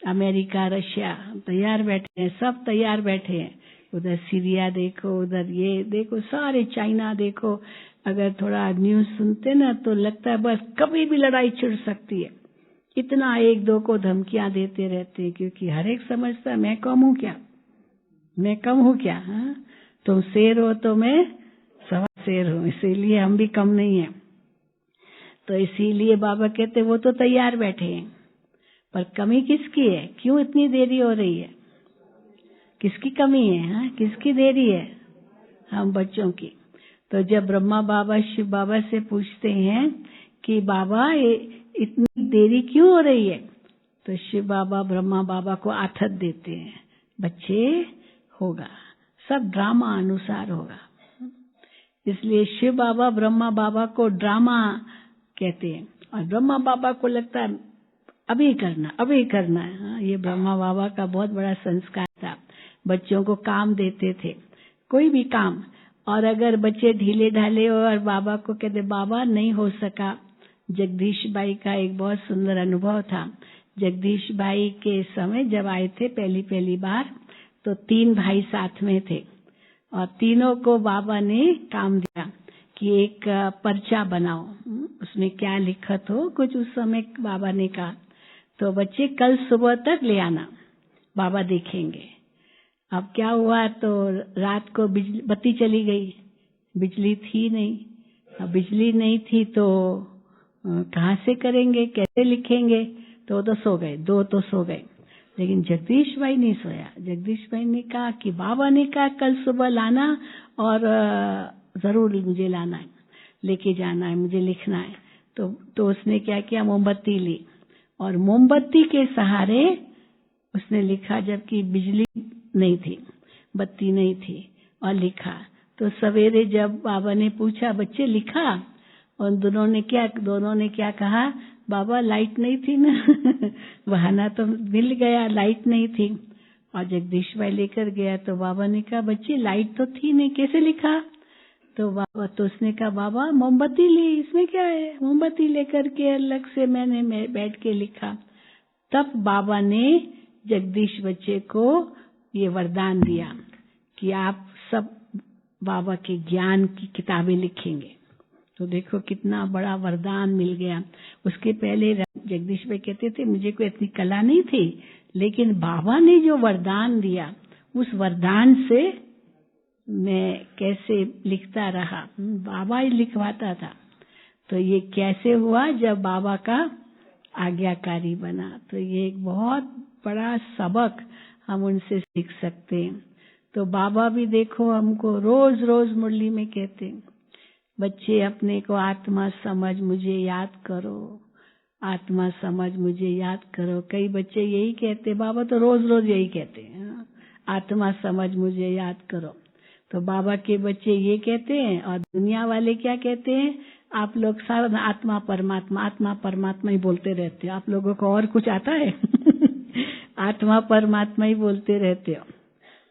अमेरिका रशिया तैयार बैठे हैं, सब तैयार बैठे हैं। उधर सीरिया देखो, उधर ये देखो, सारे चाइना देखो। अगर थोड़ा न्यूज सुनते ना तो लगता है बस कभी भी लड़ाई छिड़ सकती है, इतना एक दो को धमकियां देते रहते हैं। क्योंकि हर एक समझता है मैं कम हूं क्या, मैं कम हूं क्या, हाँ तुम शेर हो तो मैं सवा शेर हूं, इसीलिए हम भी कम नहीं है। तो इसीलिए बाबा कहते वो तो तैयार बैठे हैं, पर कमी किसकी है, क्यों इतनी देरी हो रही है, किसकी कमी है, हाँ किसकी देरी है, हम बच्चों की। तो जब ब्रह्मा बाबा शिव बाबा से पूछते हैं कि बाबा ये इतनी देरी क्यों हो रही है, तो शिव बाबा ब्रह्मा बाबा को आथत देते हैं, बच्चे होगा, सब ड्रामा अनुसार होगा। इसलिए शिव बाबा ब्रह्मा बाबा को ड्रामा कहते हैं और ब्रह्मा बाबा को लगता है अभी करना है। हाँ, ये ब्रह्मा बाबा का बहुत बड़ा संस्कार था। बच्चों को काम देते थे, कोई भी काम, और अगर बच्चे ढीले ढाले हो और बाबा को कहते बाबा नहीं हो सका। जगदीश बाई का एक बहुत सुंदर अनुभव था। जगदीश भाई के समय जब आए थे पहली बार, तो 3 भाई साथ में थे और तीनों को बाबा ने काम दिया कि एक पर्चा बनाओ, उसमें क्या लिखत हो कुछ। उस समय बाबा ने कहा तो बच्चे कल सुबह तक ले आना, बाबा देखेंगे। अब क्या हुआ, तो रात को बत्ती चली गई, बिजली थी नहीं। अब बिजली नहीं थी तो कहाँ से करेंगे, कैसे लिखेंगे, तो सो गए, 2 तो सो गए। लेकिन जगदीश भाई नहीं सोया। जगदीश भाई ने कहा कि बाबा ने कहा कल सुबह लाना और जरूर मुझे लाना है, लेके जाना है, मुझे लिखना है। तो उसने क्या किया, मोमबत्ती ली और मोमबत्ती के सहारे उसने लिखा, जबकि बिजली नहीं थी, बत्ती नहीं थी, और लिखा। तो सवेरे जब बाबा ने पूछा बच्चे लिखा, और दोनों ने क्या कहा, बाबा लाइट नहीं थी ना बहाना तो मिल गया, लाइट नहीं थी। और जगदीश भाई लेकर गया तो बाबा ने कहा बच्चे लाइट तो थी नहीं, कैसे लिखा। तो उसने कहा बाबा मोमबत्ती ली, इसमें क्या है, मोमबत्ती लेकर के अलग से मैंने बैठ के लिखा। तब बाबा ने जगदीश बच्चे को ये वरदान दिया कि आप सब बाबा के ज्ञान की किताबें लिखेंगे। तो देखो कितना बड़ा वरदान मिल गया। उसके पहले जगदीश भाई कहते थे मुझे कोई इतनी कला नहीं थी, लेकिन बाबा ने जो वरदान दिया, उस वरदान से मैं कैसे लिखता रहा, बाबा ही लिखवाता था। तो ये कैसे हुआ, जब बाबा का आज्ञाकारी बना। तो ये एक बहुत बड़ा सबक हम उनसे सीख सकते हैं। तो बाबा भी देखो हमको रोज रोज मुरली में कहते हैं, बच्चे अपने को आत्मा समझ मुझे याद करो, आत्मा समझ मुझे याद करो। कई बच्चे यही कहते, बाबा तो रोज रोज यही कहते हैं, आत्मा समझ मुझे याद करो। तो बाबा के बच्चे ये कहते हैं, और दुनिया वाले क्या कहते हैं, आप लोग सारा आत्मा परमात्मा ही बोलते रहते हो, आप लोगों को और कुछ आता है आत्मा परमात्मा ही बोलते रहते हो।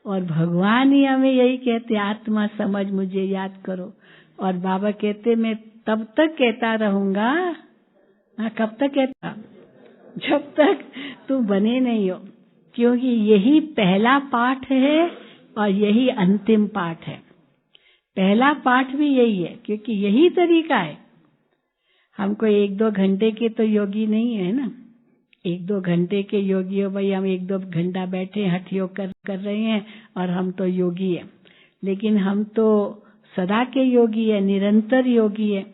और भगवान ही हमें यही कहते, आत्मा समझ मुझे याद करो। और बाबा कहते मैं तब तक कहता रहूंगा, कब तक कहता, जब तक तू बने नहीं हो, क्योंकि यही पहला पाठ है और यही अंतिम पाठ है। पहला पाठ भी यही है, क्योंकि यही तरीका है। हमको 1-2 घंटे के तो योगी नहीं है ना, 1-2 घंटे के योगी हो भाई, हम 1-2 घंटा बैठे हठ योग कर रहे हैं और हम तो योगी है। लेकिन हम तो सदा के योगी है, निरंतर योगी है।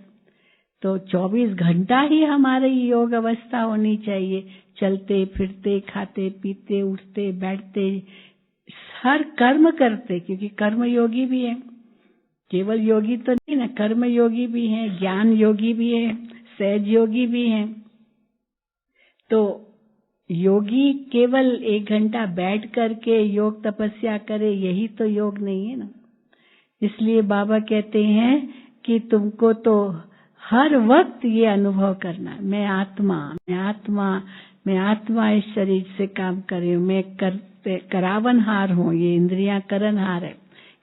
तो 24 घंटा ही हमारी योग अवस्था होनी चाहिए, चलते फिरते, खाते पीते, उठते बैठते, हर कर्म करते, क्योंकि कर्म योगी भी है, केवल योगी तो नहीं ना, कर्म योगी भी है, ज्ञान योगी भी है, सहज योगी भी है। तो योगी केवल 1 घंटा बैठ करके योग तपस्या करे, यही तो योग नहीं है ना। इसलिए बाबा कहते हैं कि तुमको तो हर वक्त ये अनुभव करना, मैं आत्मा इस शरीर से काम कर रही हूँ, मैं करावनहार हूँ, ये इंद्रियां करनहार है।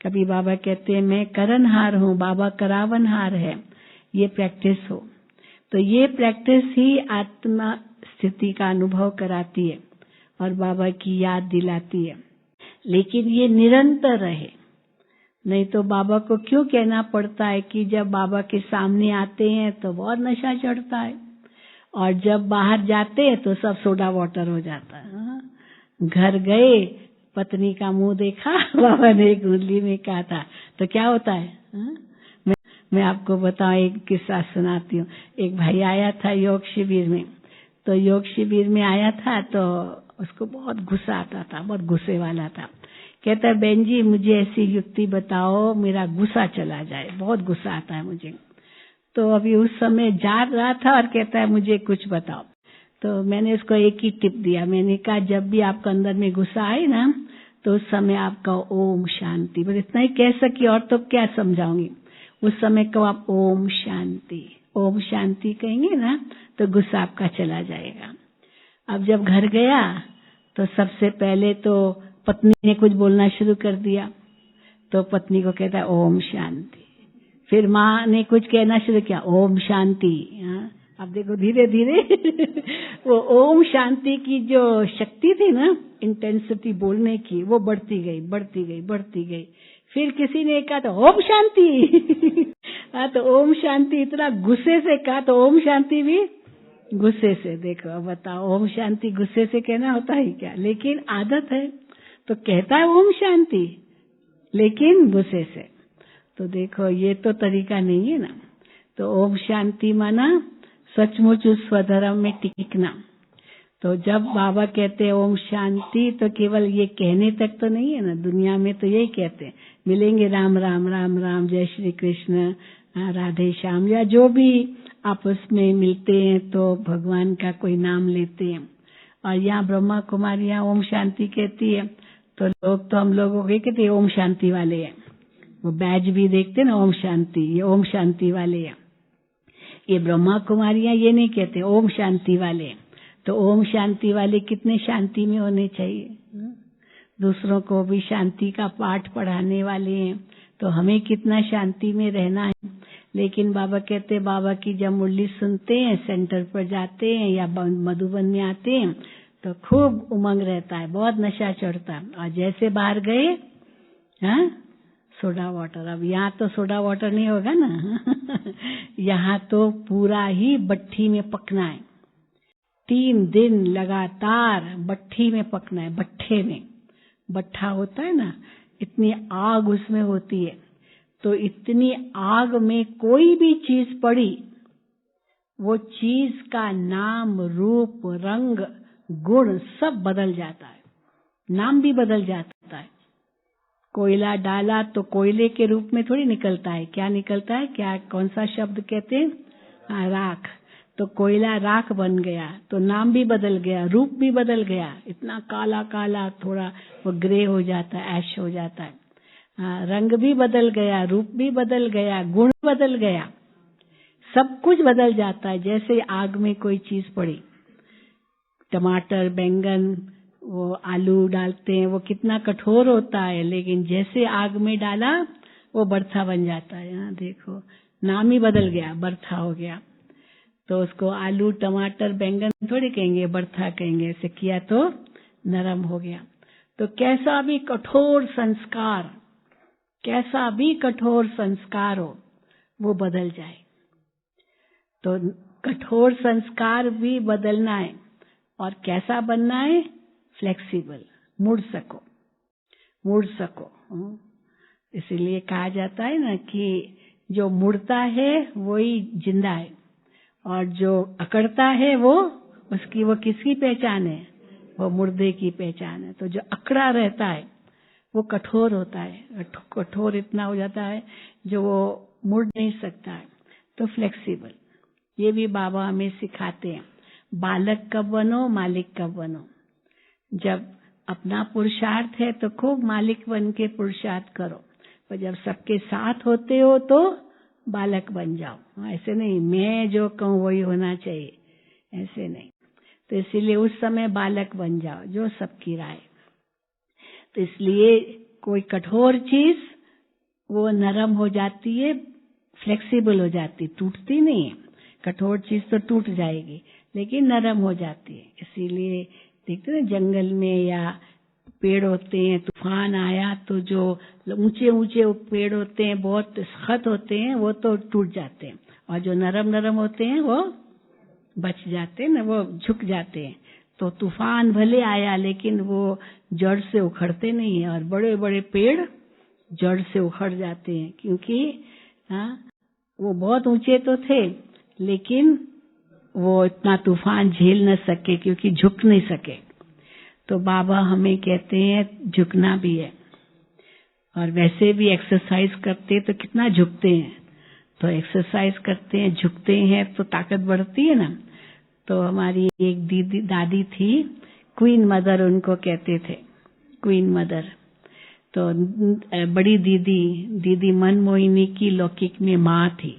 कभी बाबा कहते हैं मैं करनहार हूँ, बाबा करावनहार है। ये प्रैक्टिस हो, तो ये प्रैक्टिस ही आत्मा स्थिति का अनुभव कराती है और बाबा की याद दिलाती है। लेकिन ये निरंतर रहे, नहीं तो बाबा को क्यों कहना पड़ता है कि जब बाबा के सामने आते हैं तो बहुत नशा चढ़ता है, और जब बाहर जाते हैं तो सब सोडा वाटर हो जाता है। घर गए, पत्नी का मुंह देखा, बाबा ने एक मुरली में कहा था, तो क्या होता है। मैं आपको बताऊं, एक किस्सा सुनाती हूँ। एक भाई आया था योग शिविर में, तो योग शिविर में आया था तो उसको बहुत गुस्सा आता था, बहुत गुस्से वाला था। कहता है बहन जी मुझे ऐसी युक्ति बताओ मेरा गुस्सा चला जाए, बहुत गुस्सा आता है मुझे। तो अभी उस समय जा रहा था और कहता है मुझे कुछ बताओ। तो मैंने उसको एक ही टिप दिया, मैंने कहा जब भी आपका अंदर में गुस्सा आए ना, तो उस समय आपका ओम शांति, बस इतना ही कह सकी, और तो क्या समझाऊंगी। उस समय को आप ओम शांति कहेंगे ना, तो गुस्सा आपका चला जाएगा। अब जब घर गया तो सबसे पहले तो पत्नी ने कुछ बोलना शुरू कर दिया, तो पत्नी को कहता है ओम शांति। फिर माँ ने कुछ कहना शुरू किया, ओम शांति। अब देखो धीरे धीरे वो ओम शांति की जो शक्ति थी ना, इंटेंसिटी बोलने की, वो बढ़ती गई बढ़ती गई बढ़ती गई। फिर किसी ने कहा तो ओम शांति हाँ, तो ओम शांति इतना गुस्से से कहा तो ओम शांति भी गुस्से से। देखो अब बताओ, ओम शांति गुस्से से कहना होता है क्या? लेकिन आदत है तो कहता है ओम शांति, लेकिन गुस्से से। तो देखो ये तो तरीका नहीं है ना। तो ओम शांति माना सचमुच उस स्वधर्म में टिकना। तो जब बाबा कहते हैं ओम शांति, तो केवल ये कहने तक तो नहीं है ना, दुनिया में तो यही कहते हैं, मिलेंगे राम राम राम राम, जय श्री कृष्ण, राधे श्याम, या जो भी आपस में मिलते हैं तो भगवान का कोई नाम लेते हैं। और यहाँ ब्रह्मा कुमारियाँ ओम शांति कहती है, तो लोग तो हम लोगों को कहते हैं ओम शांति वाले हैं। वो बैज भी देखते ना, ओम शांति, ये ओम शांति वाले हैं। ये ब्रह्मा कुमारियाँ ये नहीं कहते ओम शांति वाले। तो ओम शांति वाले कितने शांति में होने चाहिए, दूसरों को भी शांति का पाठ पढ़ाने वाले हैं, तो हमें कितना शांति में रहना है। लेकिन बाबा कहते हैं, बाबा की जब मुरली सुनते हैं, सेंटर पर जाते हैं या मधुबन में आते हैं, तो खूब उमंग रहता है, बहुत नशा चढ़ता है। और जैसे बाहर गए, हाँ, सोडा वाटर। अब यहाँ तो सोडा वाटर नहीं होगा ना यहाँ तो पूरा ही भट्ठी में पकना है, 3 दिन लगातार भट्ठी में पकना है। भट्ठे में, भट्ठा होता है ना, इतनी आग उसमें होती है। तो इतनी आग में कोई भी चीज पड़ी, वो चीज का नाम, रूप, रंग, गुण सब बदल जाता है, नाम भी बदल जाता है। कोयला डाला तो कोयले के रूप में थोड़ी निकलता है, क्या निकलता है, क्या कौन सा शब्द कहते हैं, राख। तो कोयला राख बन गया, तो नाम भी बदल गया, रूप भी बदल गया, इतना काला काला, थोड़ा वो ग्रे हो जाता है, ऐश हो जाता है। रंग भी बदल गया, रूप भी बदल गया, गुण बदल गया, सब कुछ बदल जाता है। जैसे आग में कोई चीज पड़ी, टमाटर, बैंगन, वो आलू डालते हैं, वो कितना कठोर होता है, लेकिन जैसे आग में डाला वो बर्था बन जाता है। यहाँ देखो, नाम ही बदल गया, बर्था हो गया। तो उसको आलू, टमाटर, बैंगन थोड़ी कहेंगे, बर्था कहेंगे। ऐसे किया तो नरम हो गया। तो कैसा भी कठोर संस्कार, कैसा भी कठोर संस्कार हो, वो बदल जाए। तो कठोर संस्कार भी बदलना है। और कैसा बनना है, फ्लेक्सिबल, मुड़ सको, मुड़ सको। इसीलिए कहा जाता है ना कि जो मुड़ता है वही जिंदा है, और जो अकड़ता है वो किसकी पहचान है, वो मुर्दे की पहचान है। तो जो अकड़ा रहता है वो कठोर होता है, कठोर इतना हो जाता है जो वो मुड़ नहीं सकता है। तो फ्लेक्सिबल, ये भी बाबा हमें सिखाते हैं। बालक कब बनो, मालिक कब बनो। जब अपना पुरुषार्थ है तो खूब मालिक बन के पुरुषार्थ करो, पर जब सबके साथ होते हो तो बालक बन जाओ। ऐसे नहीं मैं जो कहूँ वही होना चाहिए, ऐसे नहीं। तो इसीलिए उस समय बालक बन जाओ, जो सबकी राय। तो इसलिए कोई कठोर चीज वो नरम हो जाती है, फ्लेक्सिबल हो जाती, टूटती नहीं है। कठोर चीज तो टूट जाएगी, लेकिन नरम हो जाती है। इसीलिए देखते ना जंगल में या पेड़ होते हैं, तूफान आया तो जो ऊंचे ऊंचे पेड़ होते हैं, बहुत सख्त होते हैं, वो तो टूट जाते हैं, और जो नरम नरम होते हैं वो बच जाते हैं ना, वो झुक जाते हैं। तो तूफान भले आया लेकिन वो जड़ से उखड़ते नहीं है, और बड़े बड़े पेड़ जड़ से उखड़ जाते हैं, क्योंकि वो बहुत ऊंचे तो थे लेकिन वो इतना तूफान झेल न सके, क्योंकि झुक नहीं सके। तो बाबा हमें कहते हैं झुकना भी है, और वैसे भी एक्सरसाइज करते तो कितना झुकते हैं। तो एक्सरसाइज करते हैं, झुकते हैं तो ताकत बढ़ती है ना। तो हमारी एक दीदी दादी थी, क्वीन मदर उनको कहते थे, क्वीन मदर। तो बड़ी दीदी मनमोहिनी की लौकिक में माँ थी,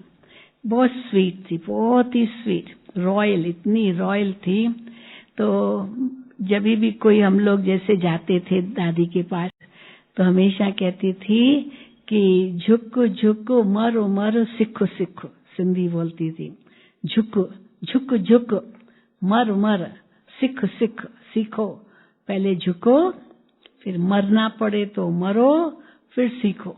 बहुत स्वीट थी, बहुत ही स्वीट, रॉयल, इतनी रॉयल थी। तो जब भी कोई हम लोग जैसे जाते थे दादी के पास, तो हमेशा कहती थी कि झुक झुक मरो मरो सिखो सिखो, सिंधी बोलती थी, झुक झुक झुक मर मर, सिख सिख, सीखो। पहले झुको, फिर मरना पड़े तो मरो, फिर सीखो।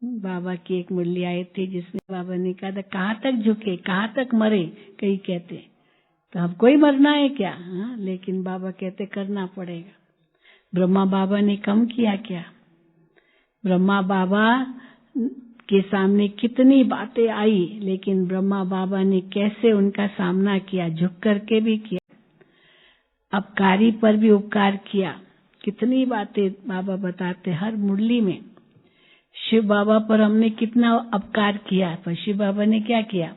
बाबा की एक मुरली आई थी जिसमें बाबा ने कहा था कहाँ तक झुके, कहाँ तक मरे। कई कहते तो हमको ही मरना है क्या? हाँ, लेकिन बाबा कहते करना पड़ेगा। ब्रह्मा बाबा ने कम किया क्या? ब्रह्मा बाबा के सामने कितनी बातें आई, लेकिन ब्रह्मा बाबा ने कैसे उनका सामना किया, झुक करके भी किया। अपकारी पर भी उपकार किया। कितनी बातें बाबा बताते हर मुरली में। शिव बाबा पर हमने कितना अपकार किया, पर शिव बाबा ने क्या किया?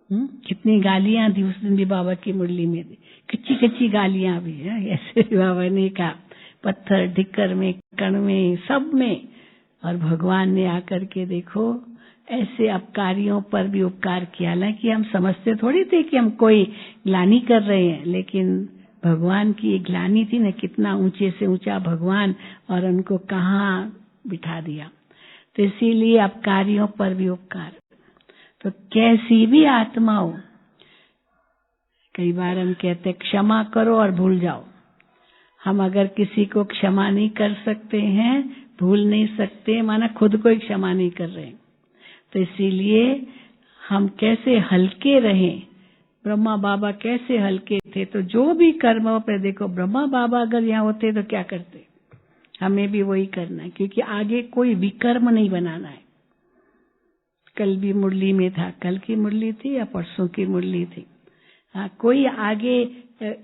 कितनी गालियां दी उस दिन भी बाबा की मुरली में दी, कच्ची कच्ची गालियां भी है। ऐसे बाबा ने कहा पत्थर ढिक्कर में, कण में, सब में। और भगवान ने आकर के देखो ऐसे अपकारियों पर भी उपकार किया। हालांकि हम समझते थोड़ी थे कि हम कोई ग्लानि कर रहे हैं, लेकिन भगवान की एक ग्लानि थी ना, कितना ऊंचे से ऊंचा भगवान और उनको कहाँ बिठा दिया। तो इसीलिए अपकारियों पर भी उपकार। तो कैसी भी आत्मा हो, कई बार हम कहते क्षमा करो और भूल जाओ। हम अगर किसी को क्षमा नहीं कर सकते हैं, भूल नहीं सकते, माना खुद को ही क्षमा नहीं कर रहे। तो इसीलिए हम कैसे हल्के रहें। ब्रह्मा बाबा कैसे हल्के थे, तो जो भी कर्मों पे देखो, ब्रह्मा बाबा अगर यहाँ होते तो क्या करते? हमें भी वही करना है, क्योंकि आगे कोई विकर्म नहीं बनाना है। कल भी मुरली में था, कल की मुरली थी या परसों की मुरली थी। हाँ, कोई आगे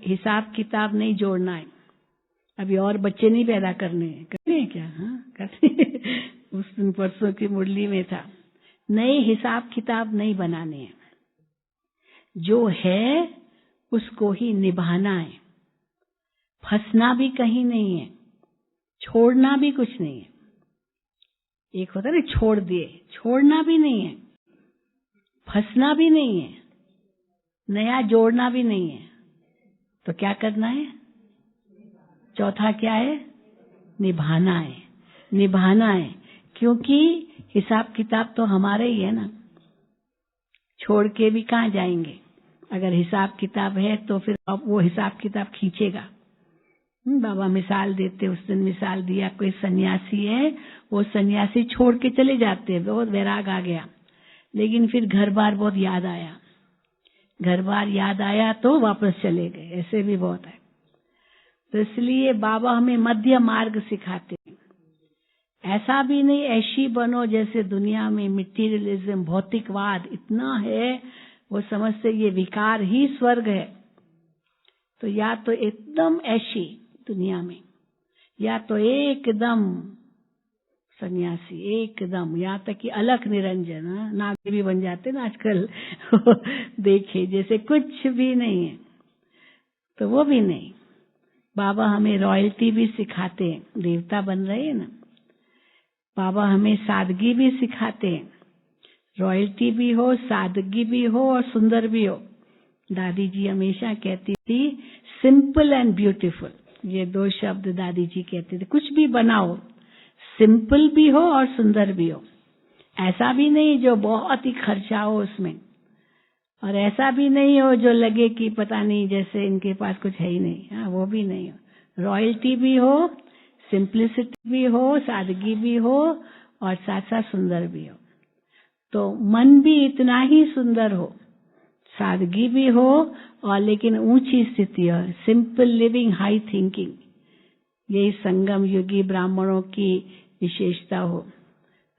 हिसाब किताब नहीं जोड़ना है। अभी और बच्चे नहीं पैदा करने हैं क्या? हाँ, करने। उस दिन परसों की मुरली में था, नए हिसाब किताब नहीं बनाने हैं। जो है उसको ही निभाना है। फंसना भी कहीं नहीं है, छोड़ना भी कुछ नहीं है। एक होता है ना छोड़ दिए, छोड़ना भी नहीं है, फंसना भी नहीं है, नया जोड़ना भी नहीं है। तो क्या करना है? चौथा क्या है? निभाना है। निभाना है, क्योंकि हिसाब किताब तो हमारा ही है ना। छोड़ के भी कहाँ जाएंगे? अगर हिसाब किताब है तो फिर अब वो हिसाब किताब खींचेगा। बाबा मिसाल देते, उस दिन मिसाल दिया, कोई सन्यासी है, वो सन्यासी छोड़ के चले जाते हैं, बहुत वैराग आ गया, लेकिन फिर घर बार बहुत याद आया, घर बार याद आया तो वापस चले गए। ऐसे भी बहुत है। तो इसलिए बाबा हमें मध्य मार्ग सिखाते हैं। ऐसा भी नहीं ऐसी बनो जैसे दुनिया में मटेरियलिज्म, भौतिकवाद इतना है, वो समझते ये विकार ही स्वर्ग है। तो या तो एकदम ऐसी दुनिया में, या तो एकदम सन्यासी, एकदम, यहाँ तक कि अलख निरंजन, नाग भी बन जाते ना आजकल देखे, जैसे कुछ भी नहीं है। तो वो भी नहीं। बाबा हमें रॉयल्टी भी सिखाते हैं, देवता बन रहे हैं ना। बाबा हमें सादगी भी सिखाते हैं, रॉयल्टी भी हो, सादगी भी हो और सुंदर भी हो। दादी जी हमेशा कहती थी सिंपल एंड ब्यूटीफुल, ये दो शब्द दादी जी कहते थे। कुछ भी बनाओ, सिंपल भी हो और सुंदर भी हो। ऐसा भी नहीं जो बहुत ही खर्चा हो उसमें, और ऐसा भी नहीं हो जो लगे कि पता नहीं जैसे इनके पास कुछ है ही नहीं। हाँ, वो भी नहीं हो। रॉयल्टी भी हो, सिंप्लिसिटी भी हो, सादगी भी हो और साथ साथ सुंदर भी हो। तो मन भी इतना ही सुंदर हो, सादगी भी हो और लेकिन ऊंची स्थिति हो, सिंपल लिविंग, हाई थिंकिंग। यही संगम युगी ब्राह्मणों की विशेषता हो।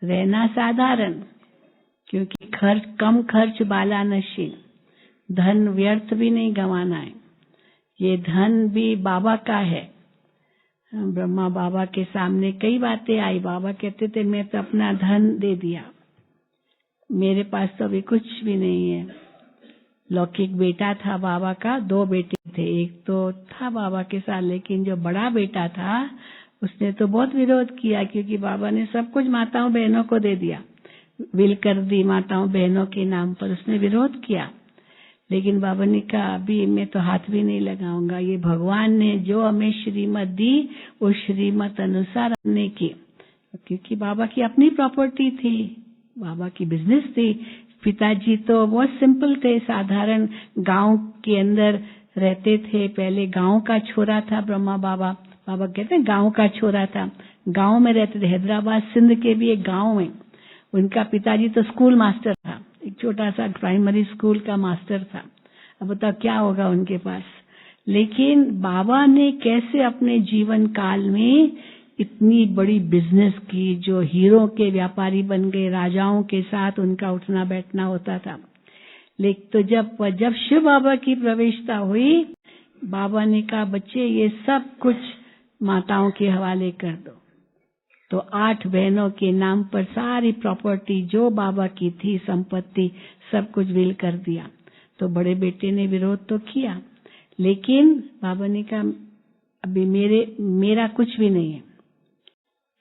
रहना साधारण, क्योंकि खर्च कम, खर्च बाला नशीन, धन व्यर्थ भी नहीं गंवाना है। ये धन भी बाबा का है। ब्रह्मा बाबा के सामने कई बातें आई। बाबा कहते थे मैं तो अपना धन दे दिया, मेरे पास तो अभी कुछ भी नहीं है। लौकिक बेटा था बाबा का, 2 बेटे थे, एक तो था बाबा के साथ, लेकिन जो बड़ा बेटा था उसने तो बहुत विरोध किया, क्योंकि बाबा ने सब कुछ माताओं बहनों को दे दिया, विल कर दी माताओं बहनों के नाम पर। उसने विरोध किया, लेकिन बाबा ने कहा अभी मैं तो हाथ भी नहीं लगाऊंगा। ये भगवान ने जो हमें श्रीमत दी, उस श्रीमत अनुसार हमने की, क्योंकि बाबा की अपनी प्रॉपर्टी थी, बाबा की बिजनेस थी। पिताजी तो बहुत सिंपल थे, साधारण गांव के अंदर रहते थे। पहले गांव का छोरा था ब्रह्मा बाबा। बाबा कहते हैं गांव का छोरा था, गांव में रहते थे। हैदराबाद सिंध के भी एक गांव में। उनका पिताजी तो स्कूल मास्टर था, एक छोटा सा प्राइमरी स्कूल का मास्टर था। अब बताओ क्या होगा उनके पास। लेकिन बाबा ने कैसे अपने जीवन काल में इतनी बड़ी बिजनेस की, जो हीरो के व्यापारी बन गए, राजाओं के साथ उनका उठना बैठना होता था। लेकिन तो जब शिव बाबा की प्रवेशता हुई, बाबा ने कहा बच्चे ये सब कुछ माताओं के हवाले कर दो। तो 8 बहनों के नाम पर सारी प्रॉपर्टी जो बाबा की थी, संपत्ति, सब कुछ विल कर दिया। तो बड़े बेटे ने विरोध तो किया, लेकिन बाबा ने कहा अभी मेरा कुछ भी नहीं है।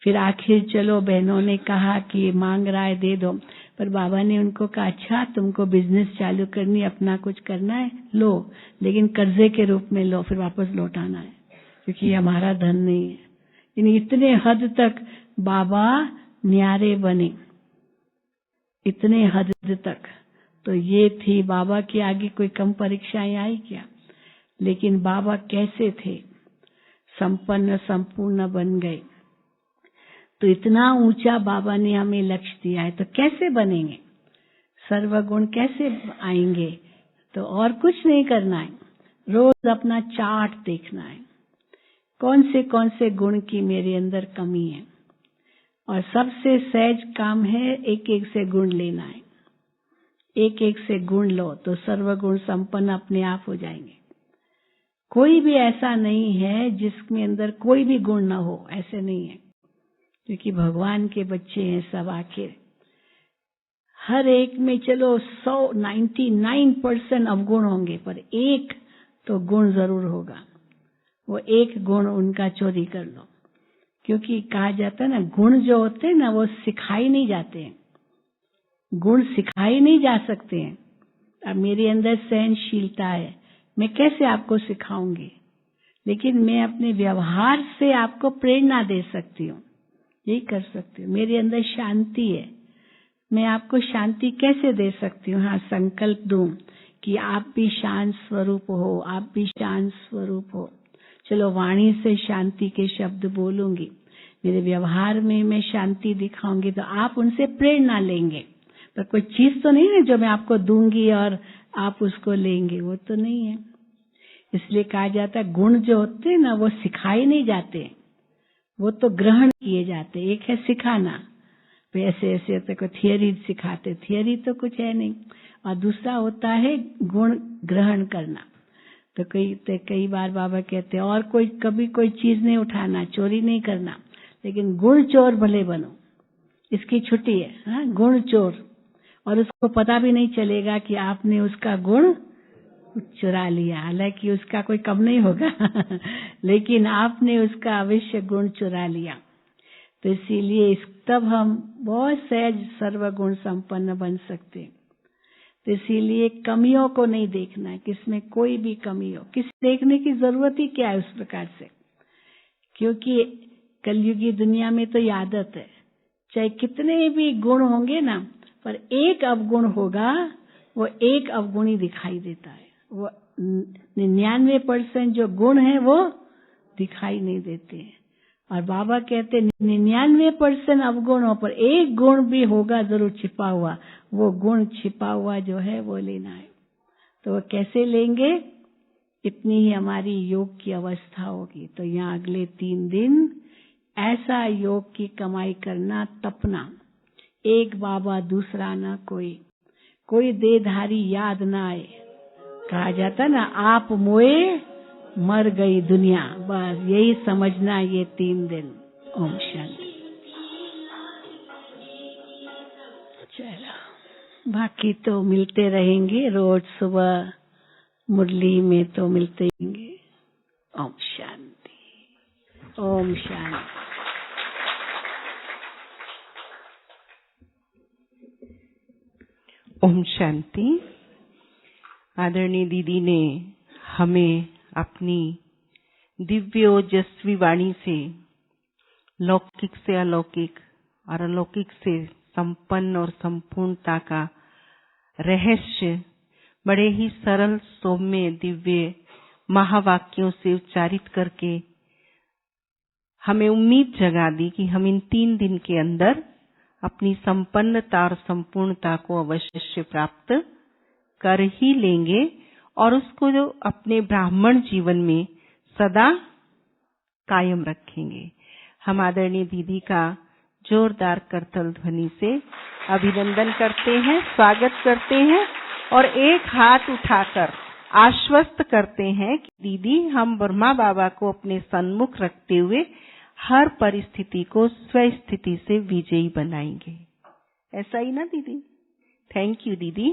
फिर आखिर चलो बहनों ने कहा कि मांग रहा है दे दो, पर बाबा ने उनको कहा अच्छा तुमको बिजनेस चालू करनी, अपना कुछ करना है लो, लेकिन कर्जे के रूप में लो, फिर वापस लौटाना है, क्योंकि ये हमारा धन नहीं है। यानी इतने हद तक बाबा न्यारे बने, इतने हद तक। तो ये थी बाबा के आगे कोई कम परीक्षाएं आई क्या। लेकिन बाबा कैसे थे, संपन्न संपूर्ण बन गए। तो इतना ऊंचा बाबा ने हमें लक्ष्य दिया है, तो कैसे बनेंगे, सर्वगुण कैसे आएंगे। तो और कुछ नहीं करना है, रोज अपना चार्ट देखना है, कौन से गुण की मेरे अंदर कमी है, और सबसे सहज काम है एक एक से गुण लेना है। एक एक से गुण लो तो सर्वगुण संपन्न अपने आप हो जाएंगे। कोई भी ऐसा नहीं है जिसमें अंदर कोई भी गुण ना हो, ऐसे नहीं है, क्योंकि भगवान के बच्चे हैं सब। आखिर हर एक में चलो 99% अवगुण होंगे, पर एक तो गुण जरूर होगा। वो एक गुण उनका चोरी कर लो, क्योंकि कहा जाता है ना, गुण जो होते हैं ना वो सिखाई नहीं जाते हैं, गुण सिखाई नहीं जा सकते हैं। अब मेरे अंदर सहनशीलता है, मैं कैसे आपको सिखाऊंगी, लेकिन मैं अपने व्यवहार से आपको प्रेरणा दे सकती हूँ, यही कर सकती हूँ। मेरे अंदर शांति है, मैं आपको शांति कैसे दे सकती हूँ। हाँ, संकल्प दूं कि आप भी शांत स्वरूप हो, आप भी शांत स्वरूप हो। चलो वाणी से शांति के शब्द बोलूंगी, मेरे व्यवहार में मैं शांति दिखाऊंगी, तो आप उनसे प्रेरणा लेंगे। पर कोई चीज तो नहीं है जो मैं आपको दूंगी और आप उसको लेंगे, वो तो नहीं है। इसलिए कहा जाता है गुण जो होते हैं ना वो सिखाए नहीं जाते, वो तो ग्रहण किए जाते। एक है सिखाना, ऐसे ऐसे होते, कोई थियरी सिखाते, थियरी तो कुछ है नहीं। और दूसरा होता है गुण ग्रहण करना। तो कई बार बाबा कहते हैं और कभी कोई चीज नहीं उठाना, चोरी नहीं करना, लेकिन गुण चोर भले बनो, इसकी छुट्टी है। हाँ, गुण चोर, और उसको पता भी नहीं चलेगा कि आपने उसका गुण चुरा लिया, हालांकि उसका कोई कम नहीं होगा लेकिन आपने उसका अवश्य गुण चुरा लिया। तो इसीलिए तब हम बहुत सहज सर्वगुण संपन्न बन सकते। तो इसीलिए कमियों को नहीं देखना है, किसमें कोई भी कमी हो, किसी देखने की जरूरत ही क्या है उस प्रकार से, क्योंकि कलयुगी दुनिया में तो ये आदत है, चाहे कितने भी गुण होंगे ना, पर एक अवगुण होगा, वो एक अवगुणी दिखाई देता है। वो 99% जो गुण है वो दिखाई नहीं देते हैं। और बाबा कहते 99% अवगुण हो, पर एक गुण भी होगा जरूर छिपा हुआ, वो गुण छिपा हुआ जो है वो लेना है। तो वो कैसे लेंगे, इतनी ही हमारी योग की अवस्था होगी। तो यहाँ अगले 3 दिन ऐसा योग की कमाई करना, तपना, एक बाबा दूसरा ना कोई देहधारी याद ना आए। कहा जाता ना, आप मोए मर गई दुनिया, बस यही समझना ये 3 दिन। ओम शांति। चलो बाकी तो मिलते रहेंगे रोज सुबह मुरली में, तो मिलते रहेंगे। ओम शांति, ओम शांति। ओम शांति। आदरणीय दीदी ने हमें अपनी दिव्य ओजस्वी वाणी से लौकिक से अलौकिक और अलौकिक से संपन्न और संपूर्णता का रहस्य बड़े ही सरल, सौम्य, दिव्य महावाक्यों से उच्चारित करके हमें उम्मीद जगा दी कि हम इन 3 दिन के अंदर अपनी संपन्नता और संपूर्णता को अवश्य प्राप्त कर ही लेंगे और उसको जो अपने ब्राह्मण जीवन में सदा कायम रखेंगे। हम आदरणीय दीदी का जोरदार करतल ध्वनि से अभिनंदन करते हैं, स्वागत करते हैं और एक हाथ उठाकर आश्वस्त करते हैं कि दीदी हम ब्रह्मा बाबा को अपने सन्मुख रखते हुए हर परिस्थिति को स्वस्थिति से विजयी बनाएंगे। ऐसा ही ना दीदी? थैंक यू दीदी।